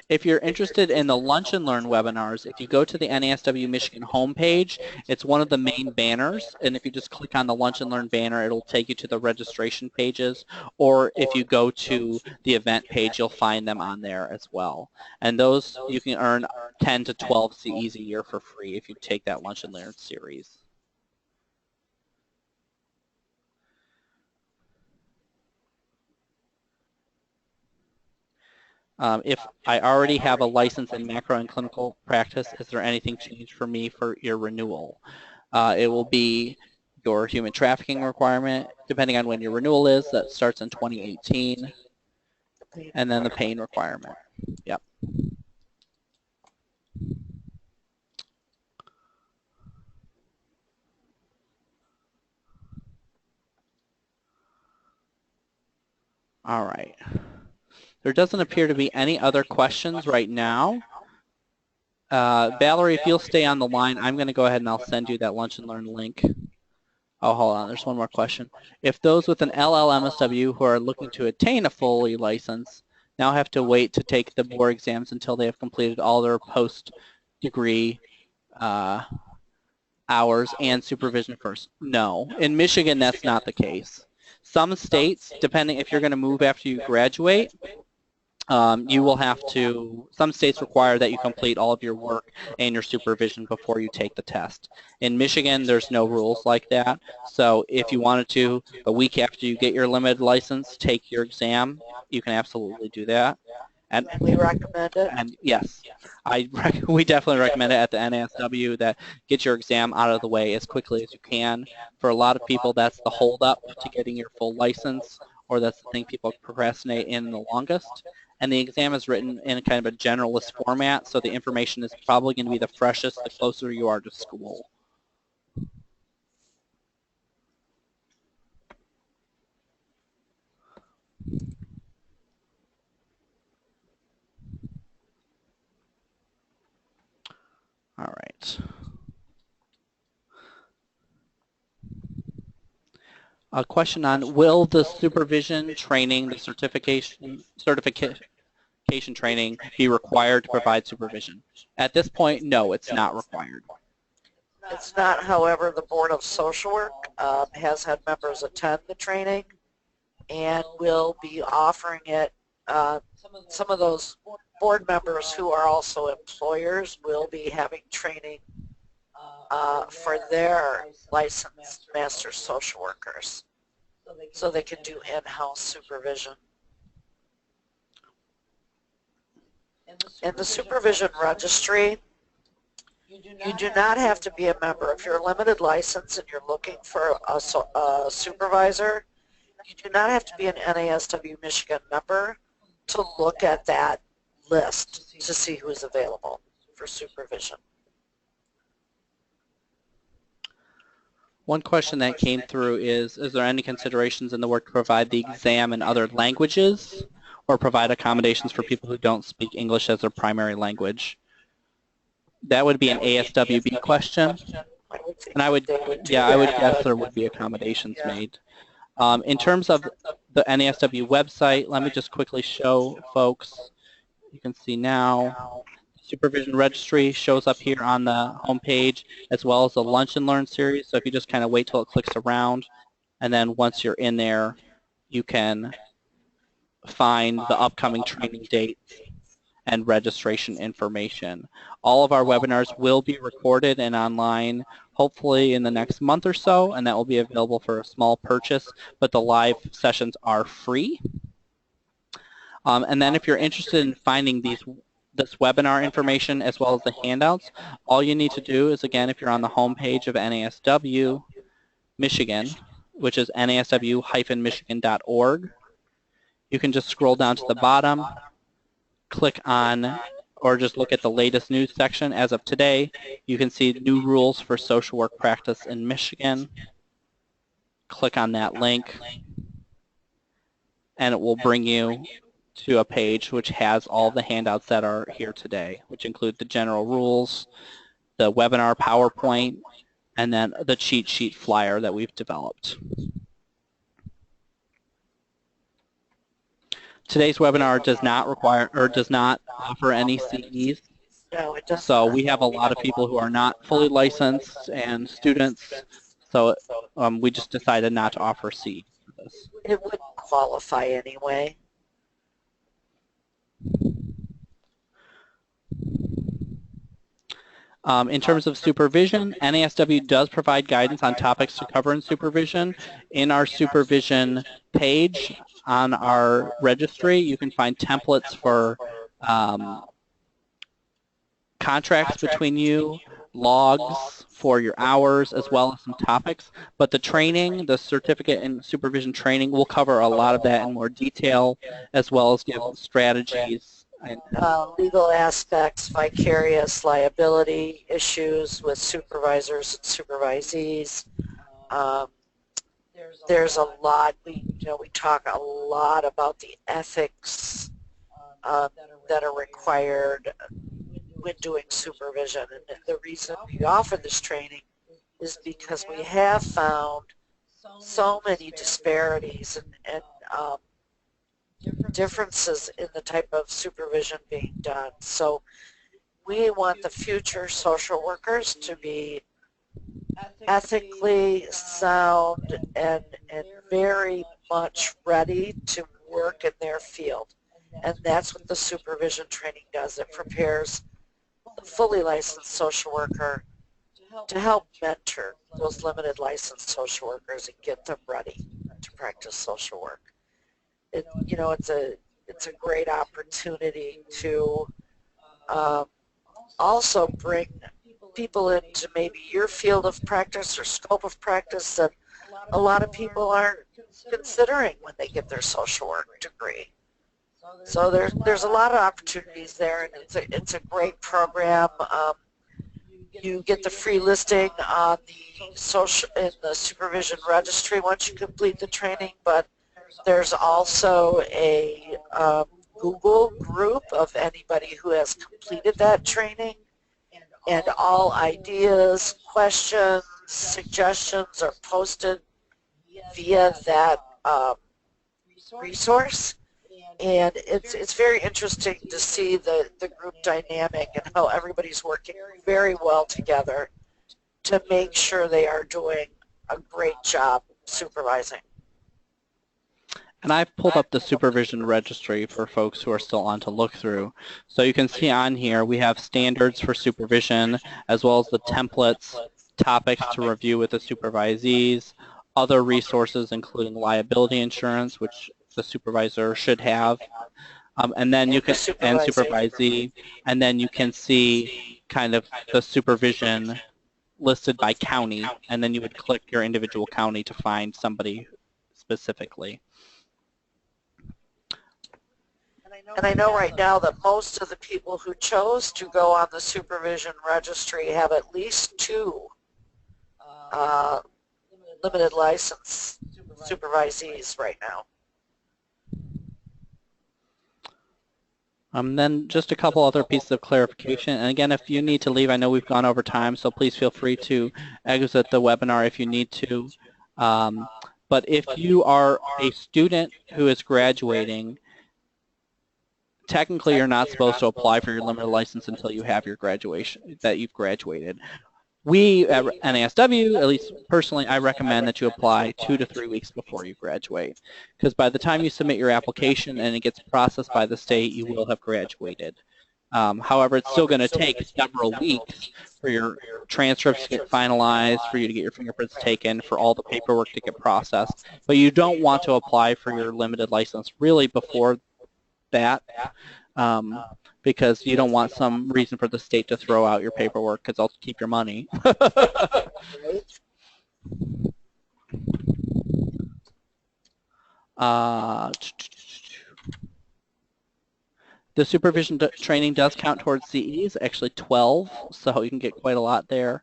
[SPEAKER 1] If you're interested in the Lunch and Learn webinars, if you go to the NASW-Michigan homepage, it's one of the main banners, and if you just click on the Lunch and Learn banner, it'll take you to the registration pages, or if you go to the event page, you'll find them on there as well. And those, you can earn 10 to 12 CEs a year for free if you take that Lunch and Learn series. If I already have a license in macro and clinical practice, is there anything changed for me for your renewal? It will be your human trafficking requirement, depending on when your renewal is, that starts in 2018, and then the pain requirement. Yep. All right. There doesn't appear to be any other questions right now. Valerie, if you'll stay on the line, I'm going to go ahead and I'll send you that Lunch and Learn link. Oh, hold on. There's one more question. If those with an LLMSW who are looking to attain a fully license now have to wait to take the board exams until they have completed all their post-degree hours and supervision first? No. In Michigan, that's not the case. Some states, depending if you're going to move after you graduate, you will have to, some states require that you complete all of your work and your supervision before you take the test. In Michigan, there's no rules like that. So if you wanted to, a week after you get your limited license, take your exam, you can absolutely do that.
[SPEAKER 2] And we recommend it?
[SPEAKER 1] And yes, we definitely recommend it at the NASW that get your exam out of the way as quickly as you can. For a lot of people, that's the holdup to getting your full license, or that's the thing people procrastinate in the longest. And the exam is written in a kind of a generalist format, so the information is probably going to be the freshest the closer you are to school. All right. A question on, will the supervision training, the certification training be required to provide supervision? At this point, no, it's not required.
[SPEAKER 2] It's not, however, the Board of Social Work has had members attend the training and will be offering it. Some of those board members who are also employers will be having training for their licensed master social workers so they can do in-house supervision. In the supervision registry, you do not have to be a member. If you're a limited license and you're looking for a supervisor, you do not have to be an NASW-Michigan member to look at that list to see who is available for supervision.
[SPEAKER 1] One question that came through is there any considerations in the work to provide the exam in other languages or provide accommodations for people who don't speak English as their primary language? That would be an ASWB question.
[SPEAKER 2] I would think
[SPEAKER 1] And I would,
[SPEAKER 2] they would do
[SPEAKER 1] yeah, I would
[SPEAKER 2] that,
[SPEAKER 1] guess
[SPEAKER 2] but
[SPEAKER 1] there would be accommodations made. In terms of the NASW website, let me just quickly show folks. You can see now, Supervision Registry shows up here on the home page, as well as the Lunch and Learn series. So if you just kind of wait till it clicks around, and then once you're in there, you can find the upcoming training dates and registration information. All of our webinars will be recorded and online hopefully in the next month or so, and that will be available for a small purchase, but the live sessions are free. And then if you're interested in finding this webinar information as well as the handouts, all you need to do is, again, if you're on the home page of NASW-Michigan, which is nasw-michigan.org, you can just scroll down to the bottom, click on, or just look at the latest news section. As of today, you can see new rules for social work practice in Michigan. Click on that link, and it will bring you to a page which has all the handouts that are here today, which include the general rules, the webinar PowerPoint, and then the cheat sheet flyer that we've developed. Today's webinar does not require or does not offer any CEs.
[SPEAKER 2] no, it doesn't.
[SPEAKER 1] So we have a lot of people who are not fully licensed and students, so we just decided not to offer CEs for this.
[SPEAKER 2] It would qualify anyway.
[SPEAKER 1] In terms of supervision, NASW does provide guidance on topics to cover in supervision. In our supervision page on our registry, you can find templates for contracts between you, logs for your hours, as well as some topics. But the training, the certificate in supervision training, will cover a lot of that in more detail, as well as give strategies.
[SPEAKER 2] Legal aspects, vicarious liability issues with supervisors and supervisees. There's a lot. We talk a lot about the ethics that are required when doing supervision, and the reason we offer this training is because we have found so many disparities and differences in the type of supervision being done. So we want the future social workers to be ethically sound and very much ready to work in their field. And that's what the supervision training does. It prepares the fully licensed social worker to help mentor those limited licensed social workers and get them ready to practice social work. It's a great opportunity to also bring people into maybe your field of practice or scope of practice that a lot of people aren't considering when they get their social work degree. So there's a lot of opportunities there, and it's a great program. You get the free listing on the supervision registry once you complete the training, but there's also a Google group of anybody who has completed that training, and all ideas, questions, suggestions are posted via that resource. And it's very interesting to see the group dynamic and how everybody's working very well together to make sure they are doing a great job supervising.
[SPEAKER 1] And I've pulled up the supervision registry for folks who are still on to look through. So you can see on here we have standards for supervision, as well as the templates, topics to review with the supervisees, other resources including liability insurance, which the supervisor should have, and then you can, and supervisee, and then you can see kind of the supervision listed by county, and then you would click your individual county to find somebody specifically.
[SPEAKER 2] And I know right now that most of the people who chose to go on the supervision registry have at least 2 limited license supervisees right now.
[SPEAKER 1] Then just a couple other pieces of clarification. And again, if you need to leave, I know we've gone over time, so please feel free to exit the webinar if you need to. But if you are a student who is graduating, technically you're not supposed to apply for your limited license until you have your graduation, that you've graduated. We at NASW, at least personally, I recommend that you apply 2 to 3 weeks before you graduate, because by the time you submit your application and it gets processed by the state, you will have graduated. However, it's still going to take several weeks for your transcripts to get finalized, for you to get your fingerprints taken, for all the paperwork to get processed. But you don't want to apply for your limited license really before that. Because you don't want some reason for the state to throw out your paperwork because they'll keep your money. The supervision training does count towards CEs, actually 12, so you can get quite a lot there.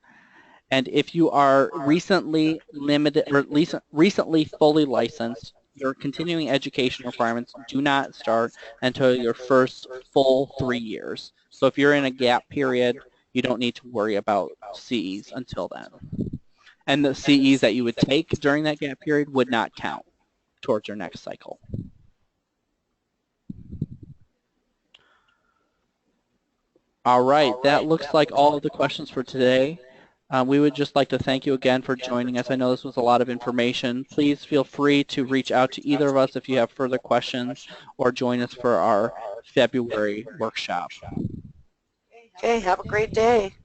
[SPEAKER 1] And if you are recently limited or recently fully licensed, your continuing education requirements do not start until your first full 3 years. So if you're in a gap period, you don't need to worry about CEs until then. And the CEs that you would take during that gap period would not count towards your next cycle. All right, that looks like all of the questions for today. We would just like to thank you again for joining us. I know this was a lot of information. Please feel free to reach out to either of us if you have further questions or join us for our February workshop.
[SPEAKER 2] Okay, have a great day.